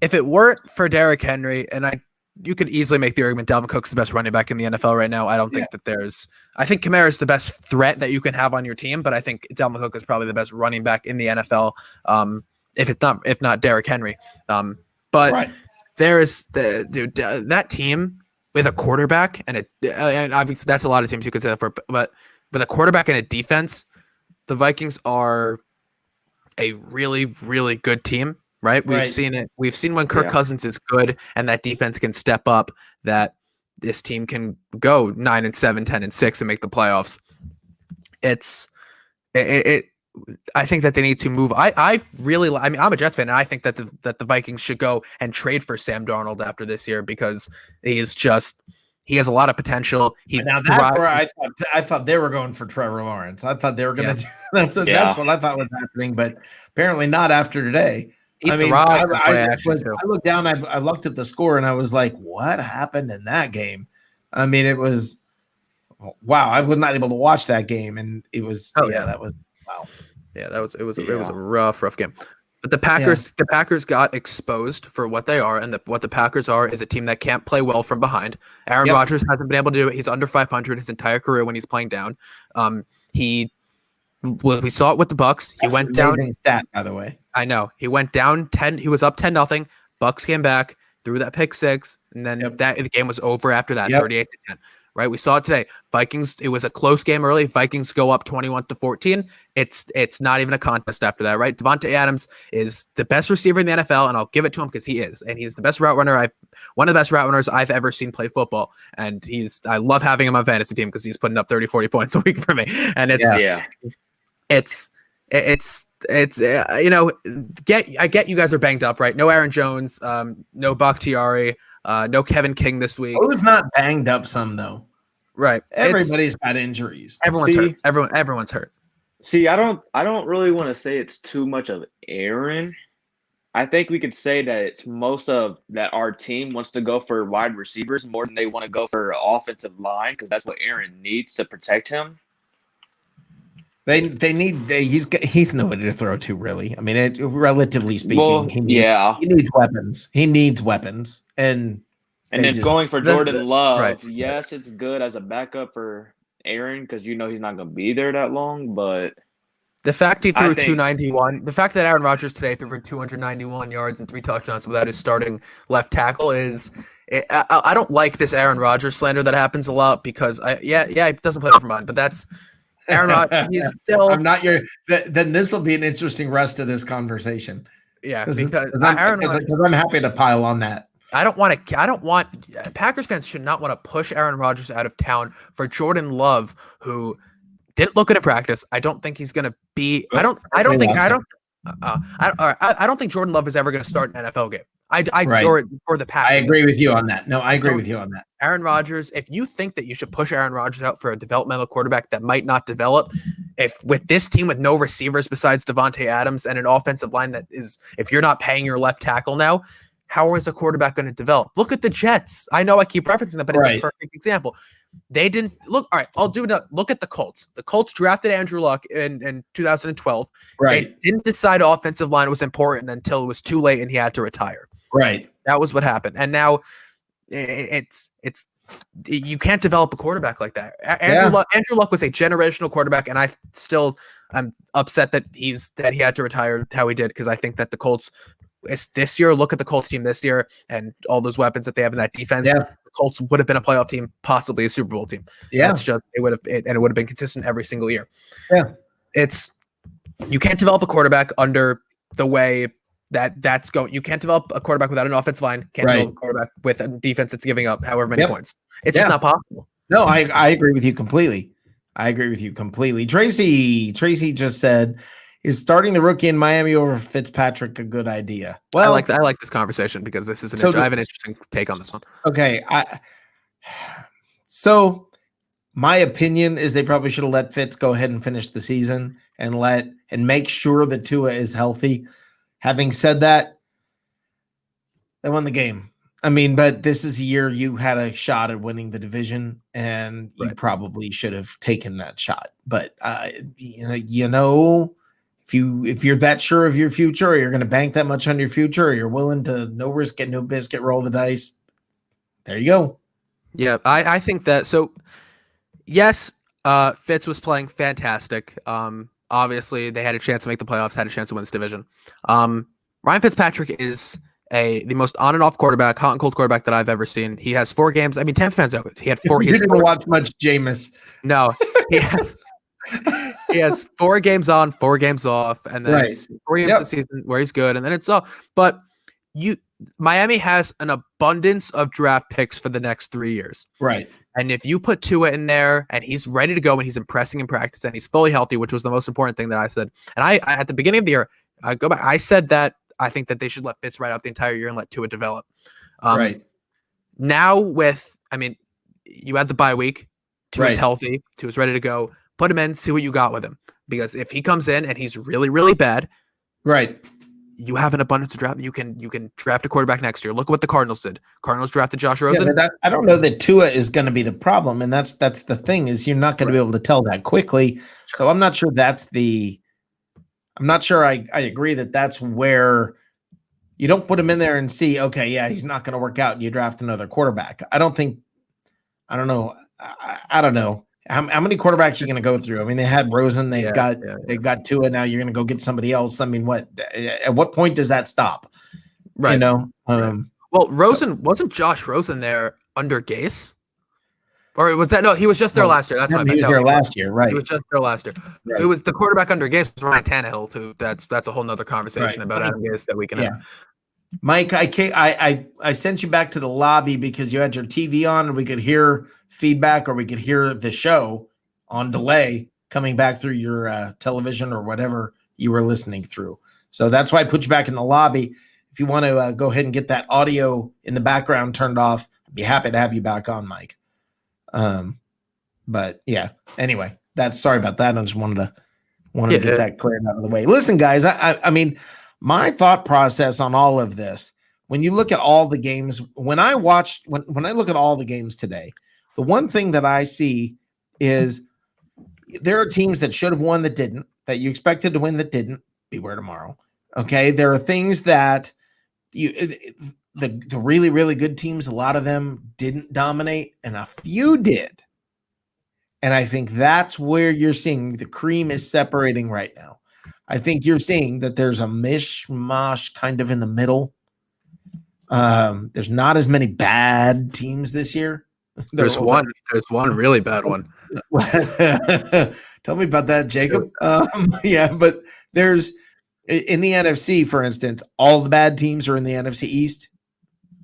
If it weren't for Derrick Henry, and you could easily make the argument Dalvin Cook's the best running back in the NFL right now. I don't think that there's. I think Kamara's the best threat that you can have on your team, but I think Dalvin Cook is probably the best running back in the NFL. If not Derrick Henry. But there's that team with a quarterback and obviously that's a lot of teams you could say that for, but with a quarterback and a defense, the Vikings are a really, really good team, right? We've seen it. We've seen when Kirk Cousins is good and that defense can step up, that this team can go 9-7, 10-6 and make the playoffs. I think that they need to move. I'm a Jets fan, and I think that the Vikings should go and trade for Sam Darnold after this year because he has a lot of potential. Now that's where I thought they were going for Trevor Lawrence. I thought they were going to. That's what I thought was happening, but apparently not after today. I looked down. I looked at the score, and I was like, "What happened in that game?" I mean, it was wow. I was not able to watch that game, and it was that was. Wow. Yeah, it was a rough game. But the Packers got exposed for what they are, and what the Packers are is a team that can't play well from behind. Aaron Rodgers hasn't been able to do it. He's under 500 his entire career when he's playing down. We saw it with the Bucs. He went down. Stat, by the way. I know he went down 10. He was up 10-0. Bucs came back, threw that pick six, and then the game was over after that, 38-10. Right, we saw it today. Vikings. It was a close game early. Vikings go up 21-14. It's not even a contest after that, right? Devontae Adams is the best receiver in the NFL, and I'll give it to him because he is, and he's the best route runner. One of the best route runners I've ever seen play football, and I love having him on fantasy team because he's putting up 30-40 points a week for me, and I get you guys are banged up, right? No Aaron Jones, no Bakhtiari. No Kevin King this week. Who's not banged up some though? Right. Everybody's got injuries. Everyone's hurt. Everyone's hurt. See, I don't really want to say it's too much of Aaron. I think we could say that it's most of that our team wants to go for wide receivers more than they want to go for offensive line because that's what Aaron needs to protect him. He's nobody to throw to, really. I mean, relatively speaking, he needs weapons. He needs weapons, and then going for Jordan Love. Right. Yes, it's good as a backup for Aaron because he's not going to be there that long. But the fact he threw 291, the fact that Aaron Rodgers today threw for 291 yards and 3 touchdowns without his starting left tackle is. I don't like this Aaron Rodgers slander that happens a lot because he doesn't play for mine, but that's. Aaron Rodgers, he's still. I'm not your. Then this will be an interesting rest of this conversation. Yeah, because I'm happy to pile on that. I don't want Packers fans should not want to push Aaron Rodgers out of town for Jordan Love, who didn't look good at practice. I don't think he's going to be. I don't think Jordan Love is ever going to start an NFL game. Right. or the Packers. I agree with you on that. No, I agree with you on that. Aaron Rodgers, if you think that you should push Aaron Rodgers out for a developmental quarterback that might not develop, if with this team with no receivers besides Devontae Adams and an offensive line that is, if you're not paying your left tackle now, how is a quarterback going to develop? Look at the Jets. I know I keep referencing that, but it's a perfect example. They didn't look. All right, I'll do it. Look at the Colts. The Colts drafted Andrew Luck in 2012. Right. They didn't decide offensive line was important until it was too late and he had to retire. Right. That was what happened. And now it's you can't develop a quarterback like that. Andrew Luck was a generational quarterback, and I'm upset that he had to retire how he did, because I think that the Colts this year, look at the Colts team this year and all those weapons that they have in that defense. Yeah. The Colts would have been a playoff team, possibly a Super Bowl team. Yeah. It would have been consistent every single year. Yeah. You can't develop a quarterback under the way that's going. You can't develop a quarterback without an offensive line. Can't develop a quarterback with a defense that's giving up however many points. It's just not possible. No, I agree with you completely. Tracy just said, is starting the rookie in Miami over Fitzpatrick a good idea? Well, I like this conversation because this is I have an interesting take on this one. Okay. So my opinion is they probably should have let Fitz go ahead and finish the season and make sure that Tua is healthy. Having said that, they won the game. I mean, but this is a year you had a shot at winning the division, and you probably should have taken that shot. But if you're that sure of your future, or you're going to bank that much on your future, or you're willing to no risk, get no biscuit, roll the dice, there you go. Yeah, I think that. So, yes, Fitz was playing fantastic. Obviously, they had a chance to make the playoffs, had a chance to win this division. Ryan Fitzpatrick is the most on and off quarterback, hot and cold quarterback that I've ever seen. He has 4 games. I mean, Tampa fans know it. He had 4. You didn't watch much Jameis. No, he has 4 games on, 4 games off, and then it's 4 games this season where he's good, and then it's off. But Miami has an abundance of draft picks for the next 3 years. Right. And if you put Tua in there and he's ready to go and he's impressing in practice and he's fully healthy, which was the most important thing that I said. And I at the beginning of the year, I said that I think that they should let Fitz ride out the entire year and let Tua develop. Right. Now you had the bye week. Tua's healthy. Tua's ready to go. Put him in, see what you got with him. Because if he comes in and he's really, really bad, you have an abundance of draft. You can draft a quarterback next year. Look at what the Cardinals did. Cardinals drafted Josh Rosen. Yeah, I don't know that Tua is going to be the problem, and that's the thing, is you're not going to be able to tell that quickly. So I'm not sure I agree that that's where you don't put him in there and see, okay, yeah, he's not going to work out, and you draft another quarterback. I don't know. How many quarterbacks are you going to go through? I mean, they had Rosen, they've got Tua. Now you're going to go get somebody else. I mean, at what point does that stop? Right. You know. Well, wasn't Josh Rosen there under Gase, or was that no? He was just there last year. That's my bad. He was there last year, right? He was just there last year. Right. It was the quarterback under Gase was Ryan Tannehill too. That's a whole nother conversation about Adam Gase that we can have. Mike, I sent you back to the lobby because you had your TV on and we could hear feedback, or we could hear the show on delay coming back through your television or whatever you were listening through. So that's why I put you back in the lobby. If you want to go ahead and get that audio in the background turned off, I'd be happy to have you back on, Mike. But yeah, anyway, sorry about that. I just wanted to get that cleared out of the way. Listen, guys, I mean, my thought process on all of this, when you look at all the games, when I look at all the games today, the one thing that I see is there are teams that should have won that didn't, that you expected to win that didn't. Beware tomorrow. Okay. There are things that the really, really good teams, a lot of them didn't dominate and a few did. And I think that's where you're seeing the cream is separating right now. I think you're seeing that there's a mishmash kind of in the middle. There's not as many bad teams this year. There's one really bad one. Tell me about that, Jacob. But there's in the NFC, for instance, all the bad teams are in the NFC East.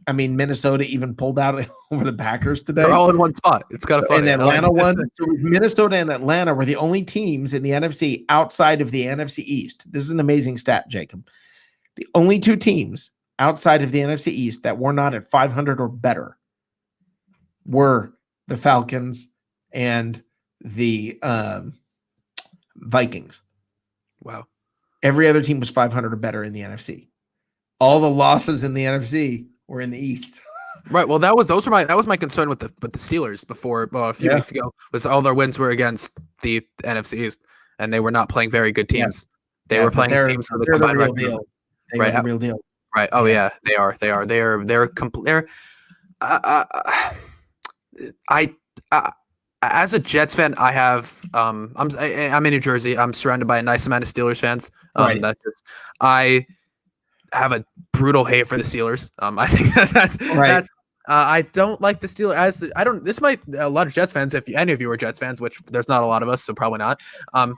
I mean, Minnesota even pulled out over the Packers today. They're all in one spot. It's kind of funny. And Atlanta won. So Minnesota and Atlanta were the only teams in the NFC outside of the NFC East. This is an amazing stat, Jacob. The only 2 teams outside of the NFC East that were not at 500 or better were the Falcons and the Vikings. Wow. Every other team was 500 or better in the NFC. All the losses in the NFC were in the East. Right. Well, that was my concern with the Steelers before a few weeks ago, was all their wins were against the NFC East, and they were not playing very good teams. They were playing teams for the combined record. They right. are the real deal. Right. Oh yeah, they are. They're complete. As a Jets fan, I have I'm in New Jersey. I'm surrounded by a nice amount of Steelers fans. Right. I have a brutal hate for the Steelers. I think that's I don't like the Steelers. This might a lot of Jets fans. If any of you are Jets fans, which there's not a lot of us, so probably not. I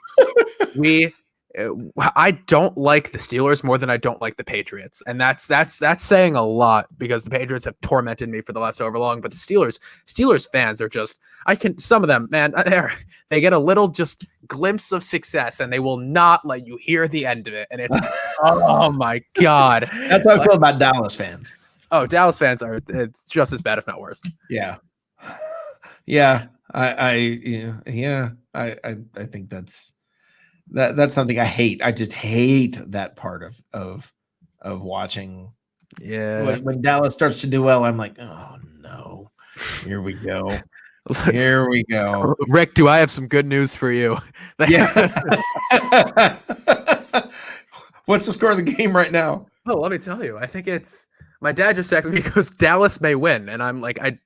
don't like the Steelers more than I don't like the Patriots, and that's saying a lot because the Patriots have tormented me for the last however long. But the Steelers fans are just some of them, man, they get a little just glimpse of success and they will not let you hear the end of it, and it's oh my god. That's how I feel about Dallas fans. Oh, Dallas fans it's just as bad if not worse. Yeah. I think that's something I hate. I just hate that part of watching. Yeah. When Dallas starts to do well, I'm like, oh no, here we go. Here we go. Rick, do I have some good news for you? Yeah. What's the score of the game right now? Oh, let me tell you. I think it's my dad just texted me because Dallas may win, and I'm like, I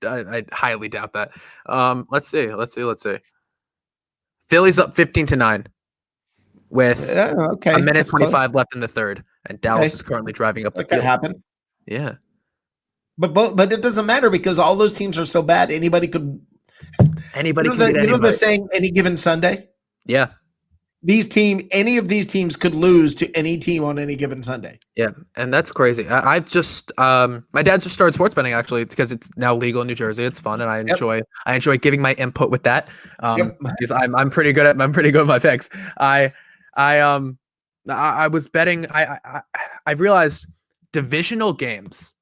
highly doubt that. Let's see. Philly's up 15-9 with a minute 25 left in the third, and Dallas is currently driving up the field. That happen. Yeah. But it doesn't matter because all those teams are so bad. Anybody could the saying, any given Sunday? Yeah. Any of these teams could lose to any team on any given Sunday. Yeah, and that's crazy. I just my dad just started sports betting actually because it's now legal in New Jersey. It's fun, and I enjoy giving my input with that. Because I'm pretty good at my picks. I was betting. I've realized divisional games,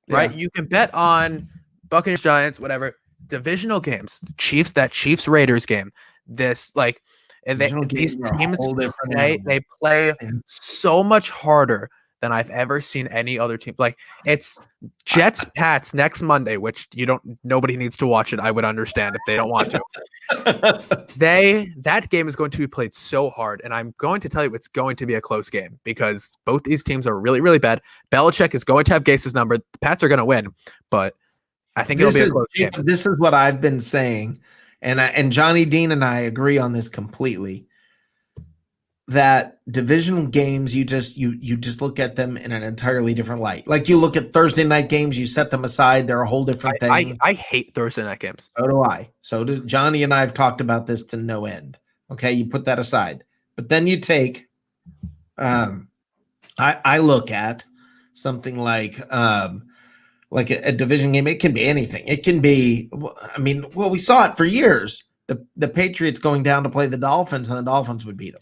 right? You can bet on Buccaneers, Giants, whatever. Divisional games, Chiefs Raiders game. These teams they play so much harder than I've ever seen any other team. Like it's Jets Pats next Monday, which nobody needs to watch it. I would understand if they don't want to. That game is going to be played so hard, and I'm going to tell you it's going to be a close game because both these teams are really, really bad. Belichick is going to have Gase's number. The Pats are going to win, but I think it'll be a close game. This is what I've been saying, and Johnny Dean and I agree on this completely. That divisional games, you just look at them in an entirely different light. Like you look at Thursday night games, you set them aside; they're a whole different thing. I hate Thursday night games. So do I. So does Johnny and I have talked about this to no end. Okay, you put that aside, but then you take. I look at something like a division game. It can be anything. It can be. We saw it for years. The Patriots going down to play the Dolphins, and the Dolphins would beat them.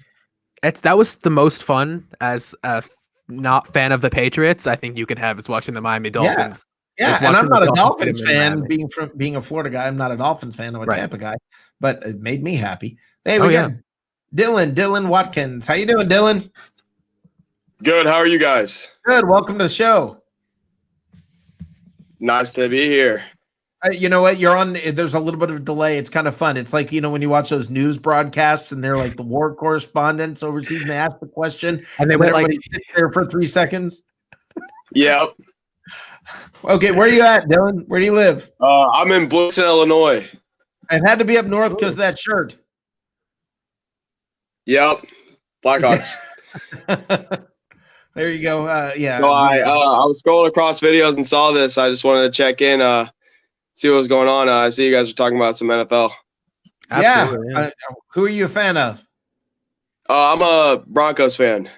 That was the most fun as a not fan of the Patriots I think you could have is watching the Miami Dolphins. Yeah, and I'm not a Dolphins fan. Being a Florida guy, I'm not a Dolphins fan. I'm a Tampa guy, but it made me happy. Hey, we got Dylan Watkins. How you doing, Dylan? Good. How are you guys? Good. Welcome to the show. Nice to be here. You know what? You're on. There's a little bit of a delay. It's kind of fun. It's like, when you watch those news broadcasts and they're like the war correspondents overseas and they ask the question and then everybody sits there for 3 seconds. Yep. Okay. Where are you at, Dylan? Where do you live? I'm in Bloomington, Illinois. It had to be up north because of that shirt. Yep. Blackhawks. There you go. Yeah. So I was scrolling across videos and saw this. I just wanted to check in, see what was going on. I see you guys were talking about some NFL. Yeah. Who are you a fan of? I'm a Broncos fan.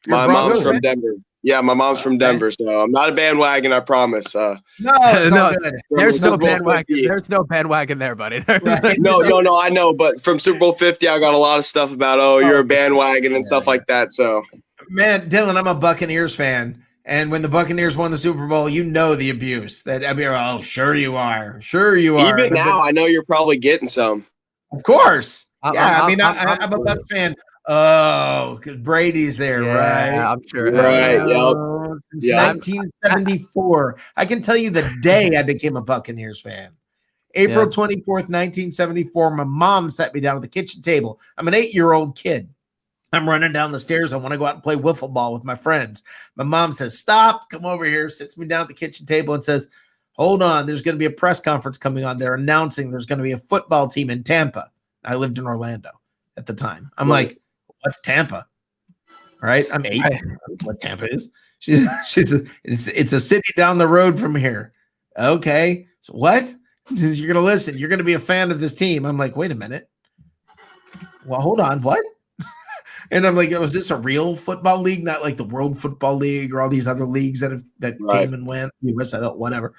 My mom's from Denver. Yeah, my mom's from Denver, so I'm not a bandwagon, I promise. No, it's all good. There's no bandwagon. There's no bandwagon there, buddy. No, I know, but from Super Bowl 50, I got a lot of stuff about, you're a bandwagon and stuff like that. So, man, Dylan, I'm a Buccaneers fan. And when the Buccaneers won the Super Bowl, you know the abuse. That I mean, oh, sure you are. Sure you are. Even now, I know you're probably getting some. Of course. I'm I'm a Bucs fan. Oh, because Brady's there, right? I'm sure. Right. Since 1974. I can tell you the day I became a Buccaneers fan. April 24th, 1974. My mom sat me down at the kitchen table. I'm an 8-year-old kid. I'm running down the stairs. I want to go out and play wiffle ball with my friends. My mom says, stop, come over here, sits me down at the kitchen table and says, hold on, there's going to be a press conference coming on. They're announcing there's going to be a football team in Tampa. I lived in Orlando at the time. I'm like, what's Tampa? All right. I'm 8. I don't know what Tampa is. It's a city down the road from here. Okay. So what? You're going to listen. You're going to be a fan of this team. I'm like, wait a minute. Well, hold on. What? And I'm like, was this a real football league? Not like the World Football League or all these other leagues that came and went. Whatever.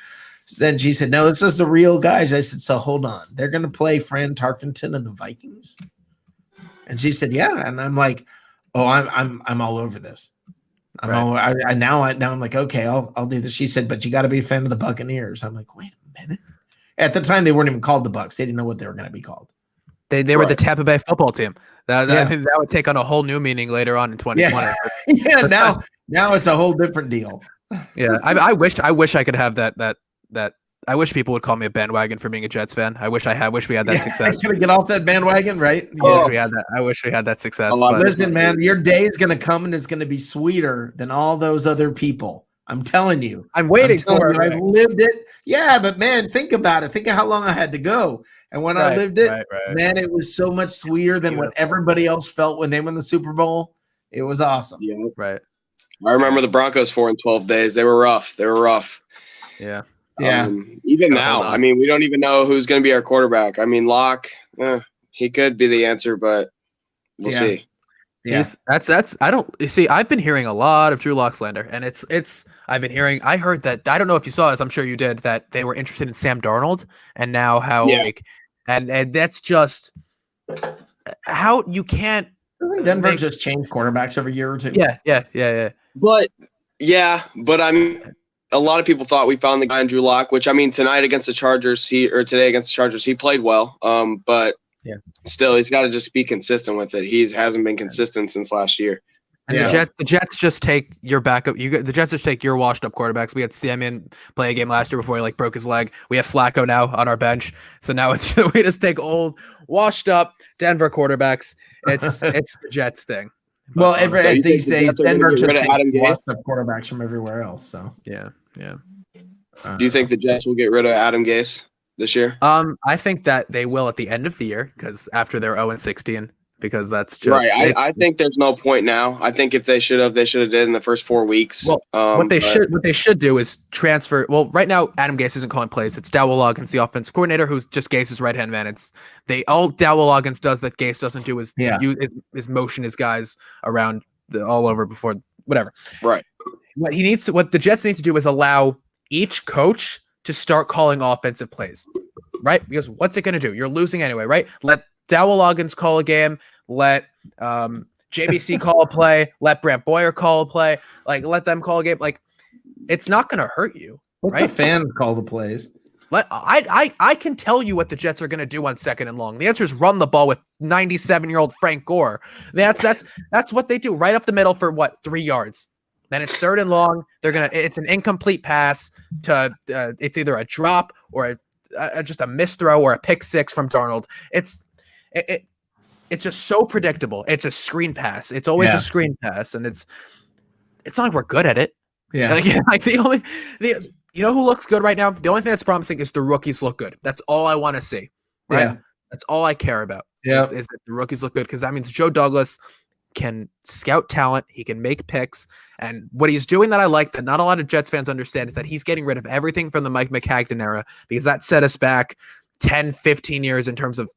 So then she said, no, this is the real guys. I said, so hold on. They're going to play Fran Tarkenton and the Vikings? And she said, yeah. And I'm like, oh, I'm all over this. Now I'm like, okay, I'll do this. She said, but you got to be a fan of the Buccaneers. I'm like, wait a minute. At the time, they weren't even called the Bucs. They didn't know what they were going to be called. They were the Tampa Bay football team. I mean, that would take on a whole new meaning later on in 2020. Yeah, now it's a whole different deal. Yeah, I wish I could have that. I wish people would call me a bandwagon for being a Jets fan. I wish we had that success. Can we get off that bandwagon, right? I wish we had that success. Listen, man, your day is going to come and it's going to be sweeter than all those other people. I'm telling you. I'm waiting for it. I've lived it. Yeah, but man, think about it. Think of how long I had to go. And when I lived it, man, it was so much sweeter than what everybody else felt when they won the Super Bowl. It was awesome. Yeah. Right. I remember the Broncos 4 in 12 days. They were rough. Yeah. Yeah. Even now, I mean, we don't even know who's going to be our quarterback. I mean, Locke, he could be the answer, but we'll see. Yeah, that's. I don't see. I've been hearing a lot of Drew Lock slander, and I heard that. I don't know if you saw this. I'm sure you did. That they were interested in Sam Darnold, and now and that's just how you can't. Denver just change quarterbacks every year or two. Yeah. But I mean, a lot of people thought we found the guy in Drew Lock, which I mean, today against the Chargers, he played well. But still, he's got to just be consistent with it. He hasn't been consistent since last year. And the Jets just take your backup. The Jets just take your washed up quarterbacks. We had Simeon play a game last year before he broke his leg. We have Flacco now on our bench. So now we just take old washed up Denver quarterbacks. It's the Jets thing. Well, these days Denver just takes washed up quarterbacks from everywhere else. So yeah. Do you think the Jets will get rid of Adam Gase this year? I think that they will at the end of the year because after they're 0-16. Because that's just right. I think there's no point now. I think if they should have did in the first 4 weeks. Well, what they should do is transfer. Well, right now Adam Gase isn't calling plays. It's Dowell Loggins, the offense coordinator, who's just Gase's right hand man. All Dowell Loggins does that Gase doesn't do is motion his guys around all over before whatever. Right. What the Jets need to do is allow each coach to start calling offensive plays. Right? Because what's it going to do? You're losing anyway, right? Let Dowell Loggins call a game. Let JBC call a play. Let Brant Boyer call a play. Let them call a game. It's not going to hurt you. Let the fans call the plays. I can tell you what the Jets are going to do on 2nd and long. The answer is run the ball with 97-year-old Frank Gore. That's what they do. Right up the middle for 3 yards. Then it's 3rd and long. It's an incomplete pass to it's either a drop or just a missed throw or a pick six from Darnold. It's just so predictable. It's a screen pass. It's always a screen pass, and it's not like we're good at it. Yeah. You know who looks good right now? The only thing that's promising is the rookies look good. That's all I want to see. Right? Yeah. That's all I care about. Yeah. Is that the rookies look good because that means Joe Douglas can scout talent. He can make picks, and what he's doing that I like that not a lot of Jets fans understand is that he's getting rid of everything from the Mike McCagnon era because that set us back 10, 15 years in terms of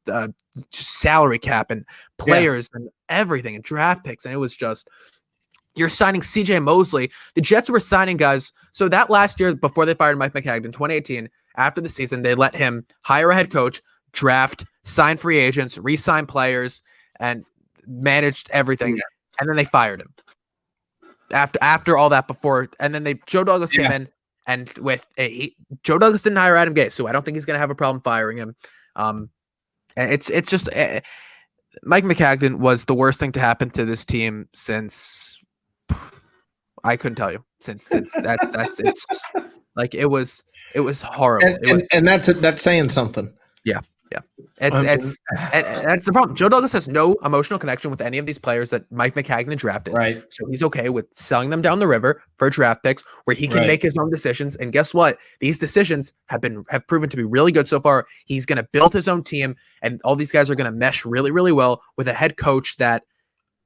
salary cap and players and everything and draft picks. And it was just, you're signing CJ Mosley. The Jets were signing guys. So that last year before they fired Mike McCagnon, 2018, after the season, they let him hire a head coach, draft, sign free agents, re-sign players, and managed everything. And then they fired him. after all that before, and then Joe Douglas came in, and Joe Douglas didn't hire Adam Gase, so I don't think he's going to have a problem firing him. And it's just Mike Maccagnan was the worst thing to happen to this team since I couldn't tell you since that's it's like it was horrible. And that's saying something. Yeah. It's that's the problem. Joe Douglas has no emotional connection with any of these players that Mike Maccagnan drafted. Right. So he's okay with selling them down the river for draft picks where he can make his own decisions. And guess what? These decisions have proven to be really good so far. He's going to build his own team, and all these guys are going to mesh really, really well with a head coach that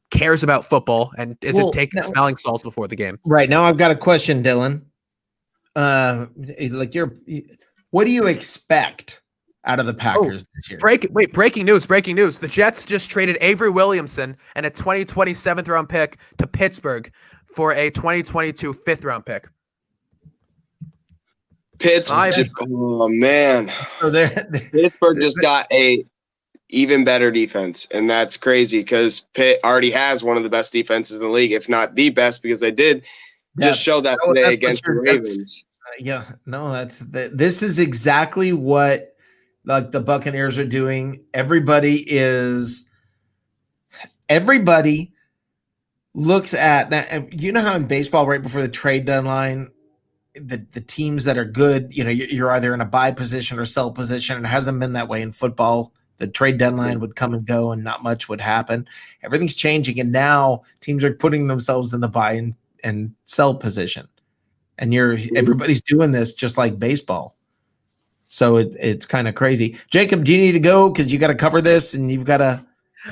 cares about football and isn't taking smelling salts before the game. Right. Now I've got a question, Dylan. What do you expect out of the Packers this year? Breaking news. The Jets just traded Avery Williamson and a 2027 round pick to Pittsburgh for a 2022 5th round pick. Pittsburgh. Oh man. Pittsburgh just got a even better defense, and that's crazy because Pitt already has one of the best defenses in the league, if not the best, because they did just show that today against the Ravens. This is exactly what like the Buccaneers are doing. Everybody looks at now. You know how in baseball, right before the trade deadline, the teams that are good, you're either in a buy position or sell position. It hasn't been that way in football. The trade deadline would come and go, and not much would happen. Everything's changing, and now teams are putting themselves in the buy and sell position. And everybody's doing this just like baseball. So it's kind of crazy. Jacob, do you need to go because you got to cover this and you've got to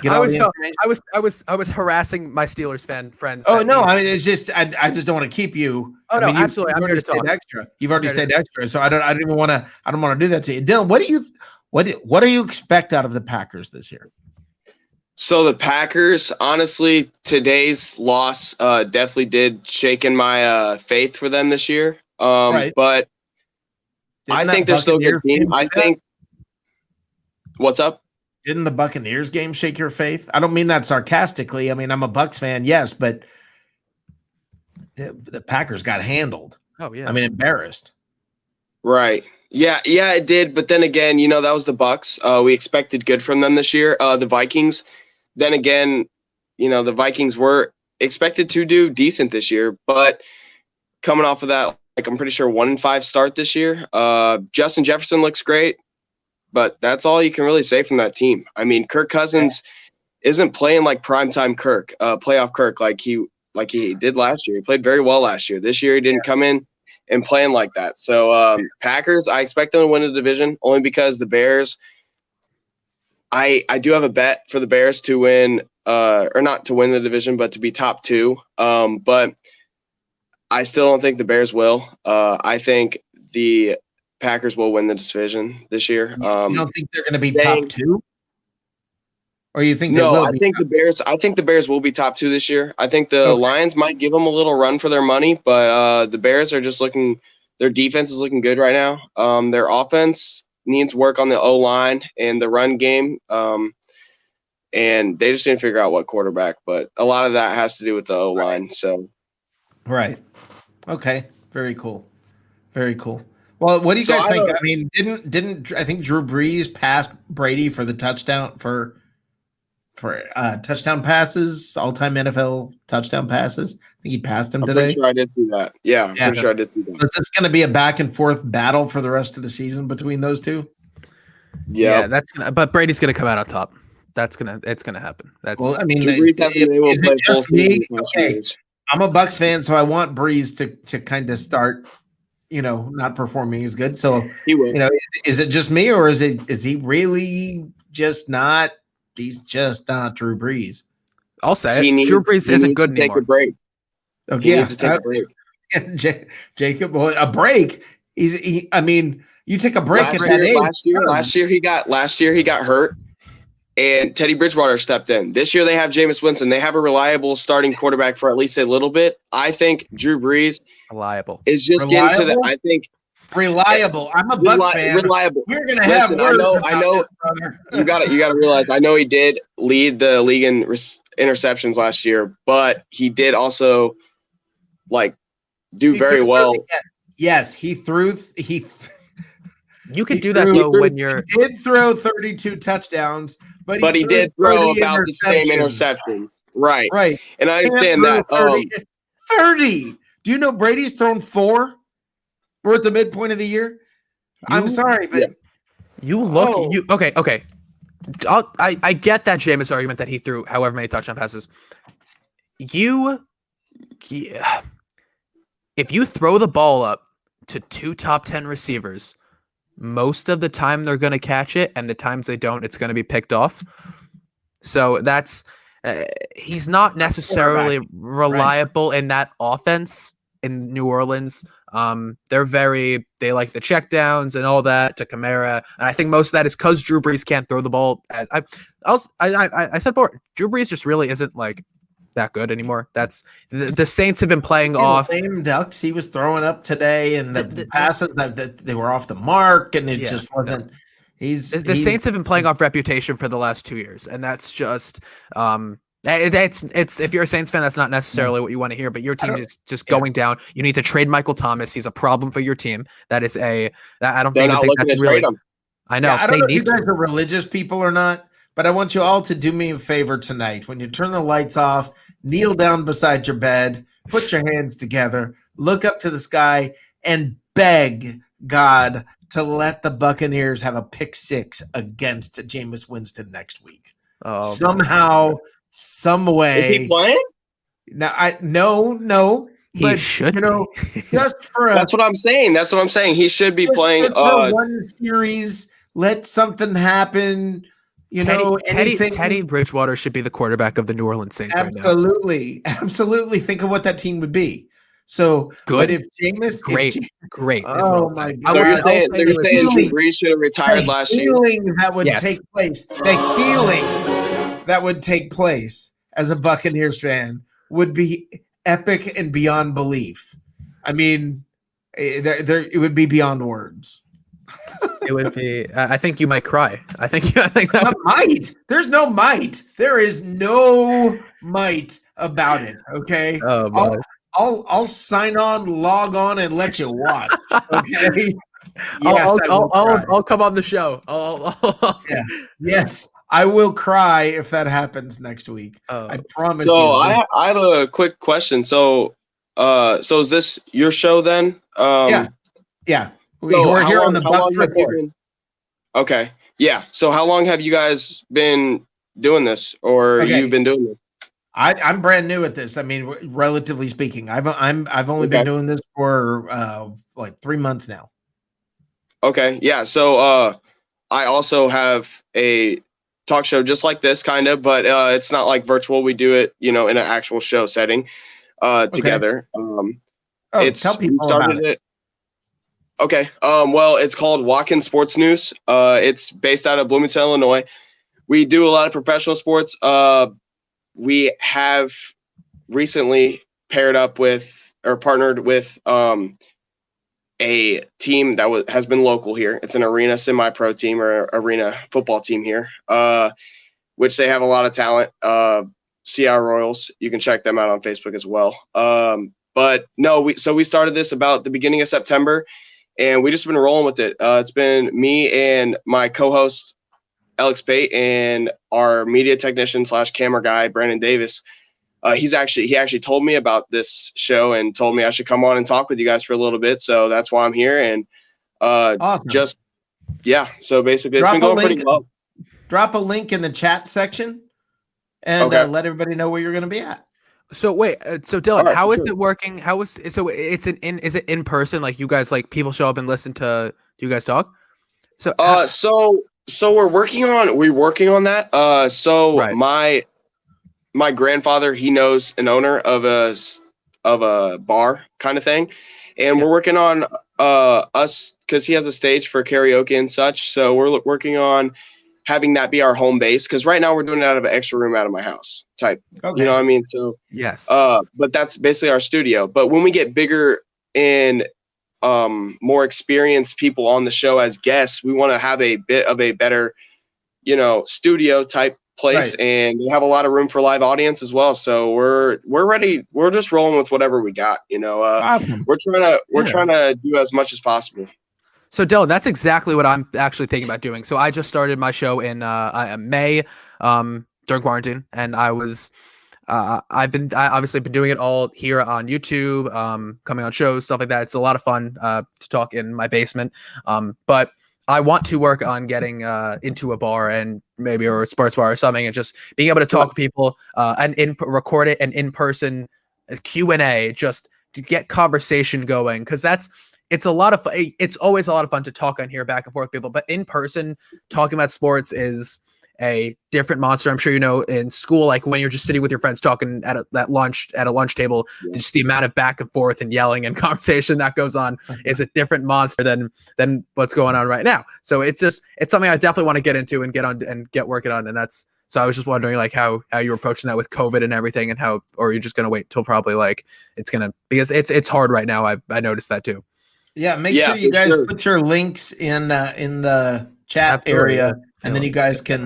get all the information? I was harassing my Steelers friends. Oh no, I mean it's just I just don't want to keep you. Oh no, absolutely. I'm here to talk. Extra. You've already stayed extra, so I don't even want to do that to you. Dylan, what do you expect out of the Packers this year? So the Packers, honestly, today's loss definitely did shake in my faith for them this year. But I think they're still a good team. I think. What's up? Didn't the Buccaneers game shake your faith? I don't mean that sarcastically. I mean, I'm a Bucs fan, yes, but the Packers got handled. Oh yeah. I mean, embarrassed. Right. Yeah, it did. But then again, that was the Bucs. We expected good from them this year. The Vikings. Then again, the Vikings were expected to do decent this year, but coming off of that, I'm pretty sure 1-5 start this year. Justin Jefferson looks great, but that's all you can really say from that team. I mean, Kirk Cousins isn't playing like primetime Kirk, playoff Kirk, like he did last year. He played very well last year. This year, he didn't come in and playing like that. So Packers, I expect them to win the division only because the Bears. I do have a bet for the Bears to win, or not to win the division, but to be top 2. But I still don't think the Bears will. I think the Packers will win the division this year. You don't think they're going to be top 2? Or you think they will? I think the Bears will be top 2 this year. I think the Lions might give them a little run for their money, but the Bears are just looking. Their defense is looking good right now. Their offense needs work on the O-line and the run game, and they just didn't figure out what quarterback. But a lot of that has to do with the O-line. So, right, okay, very cool. Well, what do you guys think? I mean, didn't I think Drew Brees passed Brady for the touchdown for touchdown passes, all-time NFL touchdown passes? I think he passed him today. I'm pretty sure I did see that. Yeah, I'm pretty sure I did see that. So it's going to be a back and forth battle for the rest of the season between those two. Yeah, but Brady's going to come out on top. It's going to happen. Well, I mean, is it just me? Okay, I'm a Bucs fan, so I want Brees to kind of start, not performing as good. So he will. Is it just me, or is he really just not? He's just not Drew Brees. I'll say it. Drew Brees isn't good anymore. Take a break. Okay, he needs to take a break. Jacob, a break. I mean, you take a break at that age. Last year he got hurt, and Teddy Bridgewater stepped in. This year they have Jameis Winston. They have a reliable starting quarterback for at least a little bit. I think Drew Brees is just getting to the. I think. Reliable. I'm a Bucs fan. Reliable. We're gonna have words. I know. You got to realize. I know he did lead the league in interceptions last year, but he did also like do He very threw well. 30 Yes, he threw. You could He do that threw- though when you're. He did throw 32 touchdowns, but But he threw did throw 30 about the same interceptions. interceptions. Right. Right. And I Can't understand throw that. 30. Do you know Brady's thrown 4? We're at the midpoint of the year. I'm sorry, but you look. You okay. I get that Jameis argument that he threw however many touchdown passes. If you throw the ball up to 2 top 10 receivers, most of the time they're going to catch it, and the times they don't, it's going to be picked off. So that's he's not necessarily reliable in that offense in New Orleans. They like the checkdowns and all that to Kamara, and I think most of that is because Drew Brees can't throw the ball. I said before, Drew Brees just really isn't like that good anymore. That's the Saints have been playing off. Lame ducks he was throwing up today, and the passes that they were off the mark, and it just wasn't. No. The Saints have been playing off reputation for the last 2 years, and that's just it's if you're a Saints fan, that's not necessarily what you want to hear. But your team is just going down. You need to trade Michael Thomas. He's a problem for your team. That is I don't They're think not looking that's to really. trade him. I know. I don't know if you guys are religious people or not, but I want you all to do me a favor tonight. When you turn the lights off, kneel down beside your bed, put your hands together, look up to the sky, and beg God to let the Buccaneers have a pick 6 against Jameis Winston next week. Somehow, some way. Is he playing? No. He should. Just for That's what I'm saying. He should be playing. For one series, let something happen. Teddy Bridgewater should be the quarterback of the New Orleans Saints right now. Absolutely. Think of what that team would be. So, good. But if Jameis, great. Oh my God! So you're saying Drew Brees should have retired last year? The healing that would take place. The healing that would take place as a Buccaneers fan would be epic and beyond belief. I mean, it would be beyond words. It would be. I think you might cry. I think that might. There's no might. There is no might about it. Okay. Oh my. I'll sign on, log on, and let you watch. Okay. I'll come on the show. Yes, I will cry if that happens next week. I promise. So I have a quick question. So is this your show then? Yeah. We're here on the Bucs Report. Okay. Yeah. So how long have you guys been doing this, or you've been doing this? I'm brand new at this. I mean, relatively speaking, I've only been doing this for like 3 months now. Okay. Yeah. So I also have a talk show just like this, kind of, but it's not like virtual. We do it, in an actual show setting together. Tell people about it. Okay. Well, it's called Walk-In Sports News. It's based out of Bloomington, Illinois. We do a lot of professional sports. We have recently partnered with a team that has been local here. It's an arena semi-pro team or arena football team here, which they have a lot of talent. CI Royals. You can check them out on Facebook as well. But no, we started this about the beginning of September, and we just been rolling with it. It's been me and my co-host Alex Pate and our media technician / camera guy Brandon Davis. He actually told me about this show and told me I should come on and talk with you guys for a little bit. So that's why I'm here. And awesome. So basically, it's been going pretty well. Drop a link in the chat section and let everybody know where you're going to be at. So wait, so Dylan, how is it working? Is it in person? Like you guys, like people show up and listen to you guys talk? So we're working on that. My grandfather, he knows an owner of a bar kind of thing, and we're working on us because he has a stage for karaoke and such. So we're working on having that be our home base, because right now we're doing it out of an extra room out of my house type. Okay. You know what I mean? So yes. But that's basically our studio. But when we get bigger and more experienced people on the show as guests, we want to have a bit of a better, studio type place, and they have a lot of room for live audience as well. So we're ready. We're just rolling with whatever we got. Awesome. We're trying to do as much as possible. So Dylan, that's exactly what I'm actually thinking about doing. So I just started my show in May during quarantine, and I've obviously been doing it all here on YouTube, coming on shows, stuff like that. It's a lot of fun to talk in my basement. But I want to work on getting into a bar and maybe or a sports bar or something, and just being able to talk to people and record it and in person Q&A, just to get conversation going, because it's a lot of fun. It's always a lot of fun to talk on here back and forth with people, but in person talking about sports is a different monster. I'm sure you know, in school, like when you're just sitting with your friends talking at a lunch table, just the amount of back and forth and yelling and conversation that goes on is a different monster than what's going on right now. So it's something I definitely want to get into and get on and get working on. And so I was just wondering like how you're approaching that with COVID and everything, and or you're just gonna wait till probably like because it's hard right now. I noticed that too. Yeah, make sure you guys put your links in the chat area, and then you guys can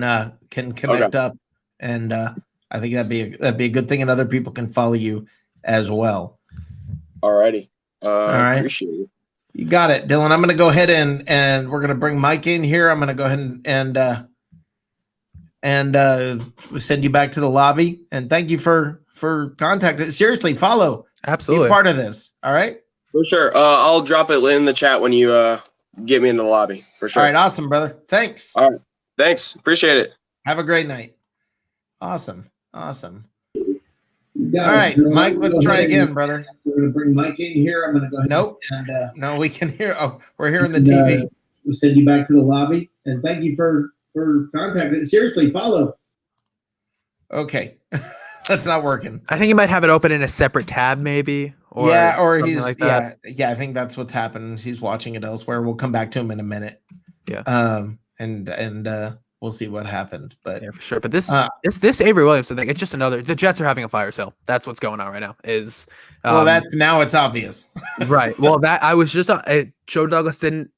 connect up. And I think that'd be a good thing, and other people can follow you as well. Alrighty, all right, appreciate it. You got it, Dylan. I'm gonna go ahead and we're gonna bring Mike in here. I'm gonna go ahead and send you back to the lobby. And thank you for contacting. Seriously, follow. Absolutely, be part of this. All right. For sure. I'll drop it in the chat when you get me into the lobby. For sure. All right. Awesome, brother. Thanks. All right. Thanks. Appreciate it. Have a great night. Awesome. All right, Mike, let's try again, brother. We're going to bring Mike in here. I'm going to go ahead. Nope. No, we can hear. Oh, we're hearing the TV. We'll send you back to the lobby. And thank you for contacting. Seriously, follow. Okay. That's not working. I think you might have it open in a separate tab, maybe. Or he's like that. Yeah. I think that's what's happened. He's watching it elsewhere. We'll come back to him in a minute. Yeah. And we'll see what happens. But yeah, for sure. But this Avery Williamson thing, it's just the Jets are having a fire sale. That's what's going on right now. Now it's obvious. Right. Well, that I was just Joe Douglas didn't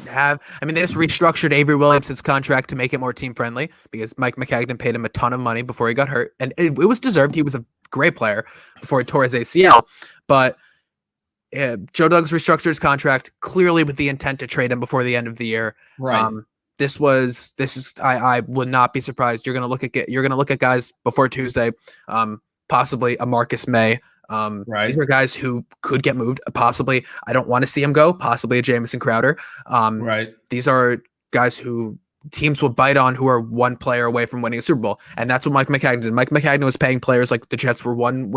have. I mean, they just restructured Avery Williamson's contract to make it more team friendly because Mike McCagnon paid him a ton of money before he got hurt, and it was deserved. He was a great player before he tore his ACL, but Joe Douglas restructured his contract clearly with the intent to trade him before the end of the year. Right. I would not be surprised. You're gonna look at guys before Tuesday, possibly a Marcus May. Right. These are guys who could get moved. Possibly, I don't want to see him go. Possibly a Jamison Crowder. Right. These are guys who teams will bite on, who are one player away from winning a Super Bowl, and that's what Mike McCagnon did. Mike McCagnon was paying players like the Jets were one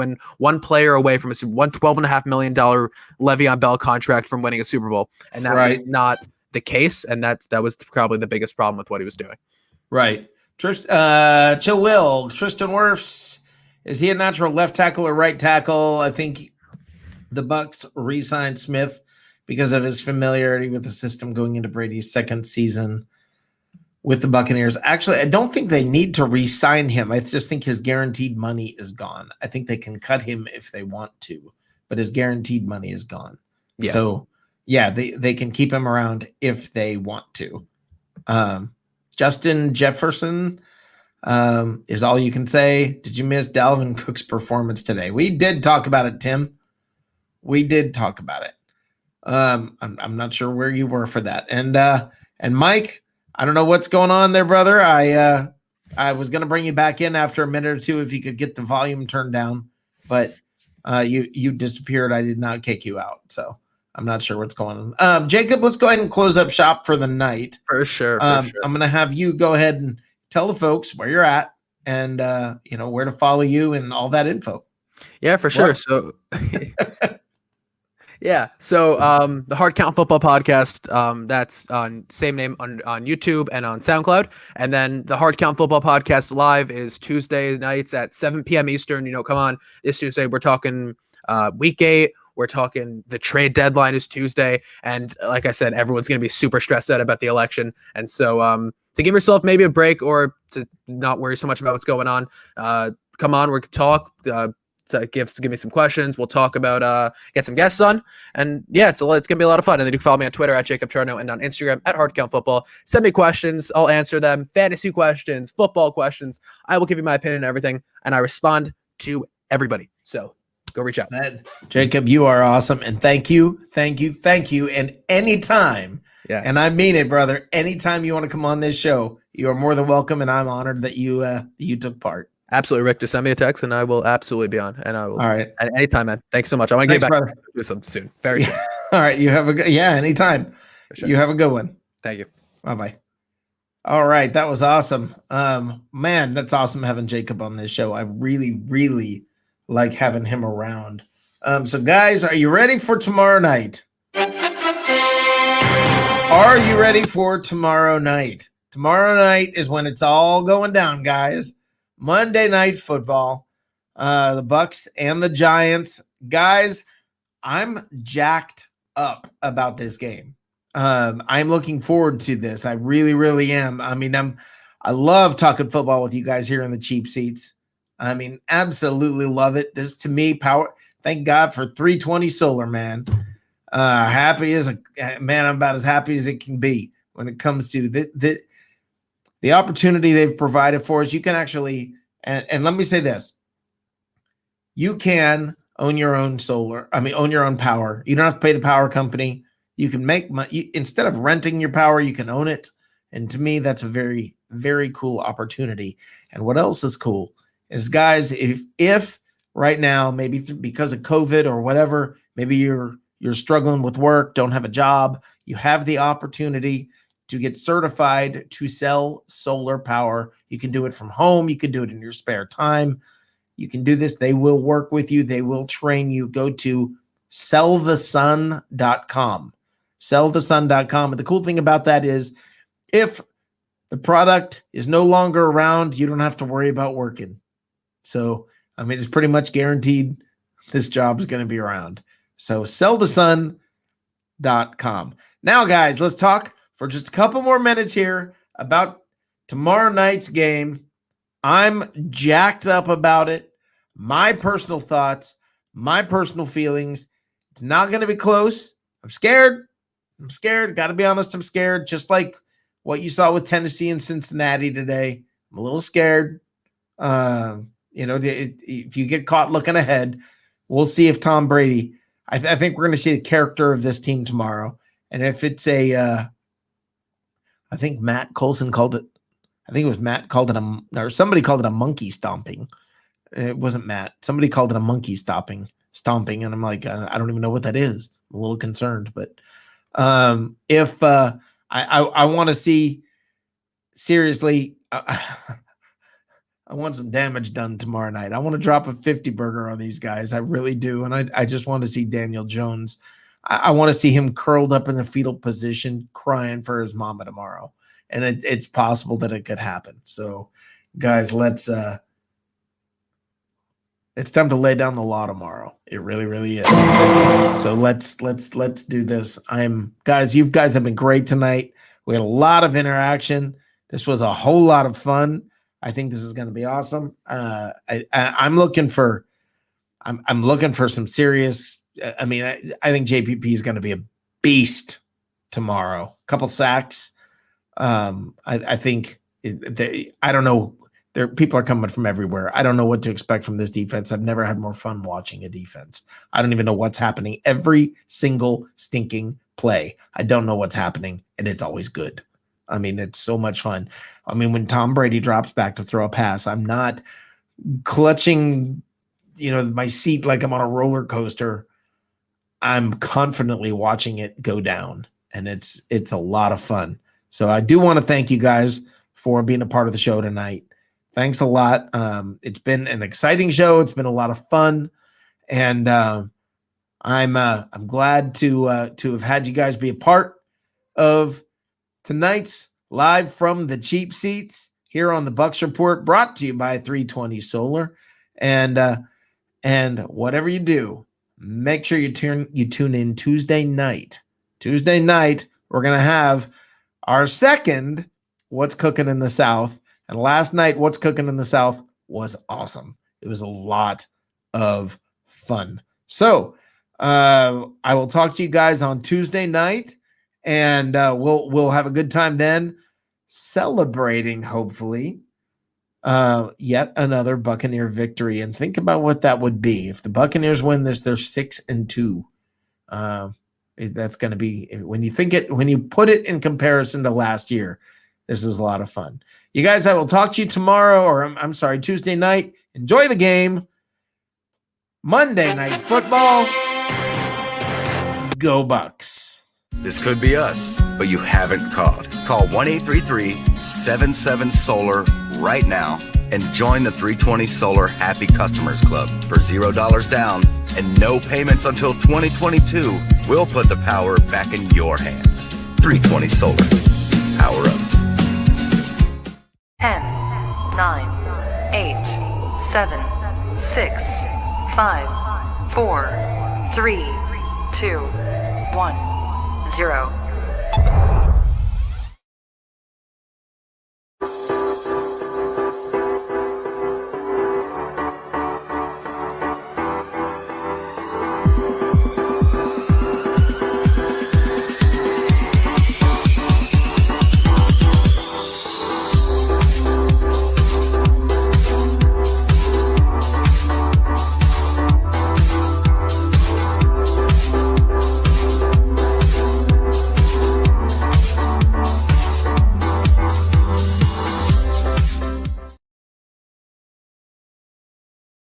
player away from $12.5 million Le'Veon Bell contract from winning a Super Bowl, and that was not the case, and that was probably the biggest problem with what he was doing. Right. Tristan Wirfs. Is he a natural left tackle or right tackle? I think the Bucs re-signed Smith because of his familiarity with the system going into Brady's second season with the Buccaneers. Actually, I don't think they need to re-sign him. I just think his guaranteed money is gone. I think they can cut him if they want to, but his guaranteed money is gone. Yeah. So, yeah, they can keep him around if they want to. Justin Jefferson is all you can say. Did you miss Dalvin Cook's performance today? We did talk about it, Tim. We did talk about it. I'm not sure where you were for that. And Mike, I don't know what's going on there, brother. I was going to bring you back in after a minute or two if you could get the volume turned down, but you disappeared. I did not kick you out, so I'm not sure what's going on. Jacob, let's go ahead and close up shop for the night. For sure. I'm going to have you go ahead and tell the folks where you're at and where to follow you and all that info. Yeah, for sure. So yeah. So the Hard Count Football Podcast, that's on same name on YouTube and on SoundCloud. And then the Hard Count Football Podcast live is Tuesday nights at 7 p.m. Eastern. Come on this Tuesday. We're talking week 8. We're talking the trade deadline is Tuesday. And like I said, everyone's going to be super stressed out about the election. And so to give yourself maybe a break or to not worry so much about what's going on, come on, we're talk. give me some questions. We'll talk about get some guests on, and yeah, it's gonna be a lot of fun. And then you can follow me on Twitter at Jacob Charno and on Instagram at HardCountFootball. Send me questions, I'll answer them. Fantasy questions, football questions. I will give you my opinion on everything, and I respond to everybody. So go reach out. Jacob, you are awesome, and thank you. And anytime, and I mean it, brother, anytime you want to come on this show, you are more than welcome, and I'm honored that you took part. Absolutely, Rick. Just send me a text, and I will absolutely be on. And I will. All right. At any time, man. Thanks so much. I want to get back brother. to some soon. Very soon. All right. You have anytime. Sure. You have a good one. Thank you. Bye-bye. All right. That was awesome. Man, that's awesome having Jacob on this show. I really, really like having him around. So guys, are you ready for tomorrow night? Are you ready for tomorrow night? Tomorrow night is when it's all going down, guys. Monday Night Football, the Bucs and the Giants. Guys, I'm jacked up about this game. I'm looking forward to this. I really, really am. I mean, I love talking football with you guys here in the cheap seats. I mean, absolutely love it. This, to me, power. Thank God for 320 Solar, man. Happy as a man. I'm about as happy as it can be when it comes to the opportunity they've provided for us. You can actually, and let me say this, you can own your own solar. I mean, own your own power. You don't have to pay the power company. You can make money. Instead of renting your power, you can own it. And to me, that's a very, very cool opportunity. And what else is cool is, guys, if right now, maybe because of COVID or whatever, maybe you're struggling with work, don't have a job, you have the opportunity to get certified to sell solar power. You can do it from home. You can do it in your spare time. You can do this. They will work with you. They will train you. Go to sellthesun.com. Sellthesun.com. And the cool thing about that is, if the product is no longer around, you don't have to worry about working. So, I mean, it's pretty much guaranteed this job is going to be around. So sellthesun.com. Now, guys, let's talk for just a couple more minutes here about tomorrow night's game. I'm jacked up about it. My personal thoughts, my personal feelings. It's not going to be close. I'm scared. Got to be honest. I'm scared. Just like what you saw with Tennessee and Cincinnati today. I'm a little scared. If you get caught looking ahead, we'll see if Tom Brady, I think we're going to see the character of this team tomorrow. And if it's I think Matt Colson called it, or somebody called it a monkey stomping. It wasn't Matt. Somebody called it a monkey stomping. And I'm like, I don't even know what that is. I'm a little concerned, but if I want to see, seriously, I want some damage done tomorrow night. I want to drop a 50 burger on these guys. I really do. And I just want to see Daniel Jones. I want to see him curled up in the fetal position crying for his mama tomorrow. And it's possible that it could happen. So, guys, it's time to lay down the law tomorrow. It really, really is. So let's do this. Guys, you guys have been great tonight. We had a lot of interaction. This was a whole lot of fun. I think this is going to be awesome. I'm looking for some serious. I mean, I think JPP is going to be a beast tomorrow. A couple sacks. I think I don't know. People are coming from everywhere. I don't know what to expect from this defense. I've never had more fun watching a defense. I don't even know what's happening every single stinking play. I don't know what's happening, and it's always good. I mean, it's so much fun. I mean, when Tom Brady drops back to throw a pass, I'm not clutching, my seat like I'm on a roller coaster. I'm confidently watching it go down, and it's a lot of fun. So I do want to thank you guys for being a part of the show tonight. Thanks a lot. It's been an exciting show. It's been a lot of fun, and I'm glad to have had you guys be a part of tonight's live from the cheap seats here on the Bucs Report, brought to you by 320 Solar. And whatever you do, make sure you tune in Tuesday night. Tuesday night, we're gonna have our second What's Cooking in the South. And last night, What's Cooking in the South was awesome. It was a lot of fun. So I will talk to you guys on Tuesday night, and we'll have a good time then, celebrating hopefully yet another Buccaneer victory. And think about what that would be if the Buccaneers win this. They're 6-2. That's going to be, when you put it in comparison to last year, this is a lot of fun. You guys, I will talk to you tomorrow, or I'm sorry, Tuesday night. Enjoy the game. Monday Night Football. Go Bucs. This could be us, but you haven't called. Call 1-833-77-SOLAR right now and join the 320 Solar Happy Customers Club for $0 down and no payments until 2022. We'll put the power back in your hands. 320 Solar. Power up. 10, 9, 8, 7, 6, 5, 4, 3, 2, 1, 0.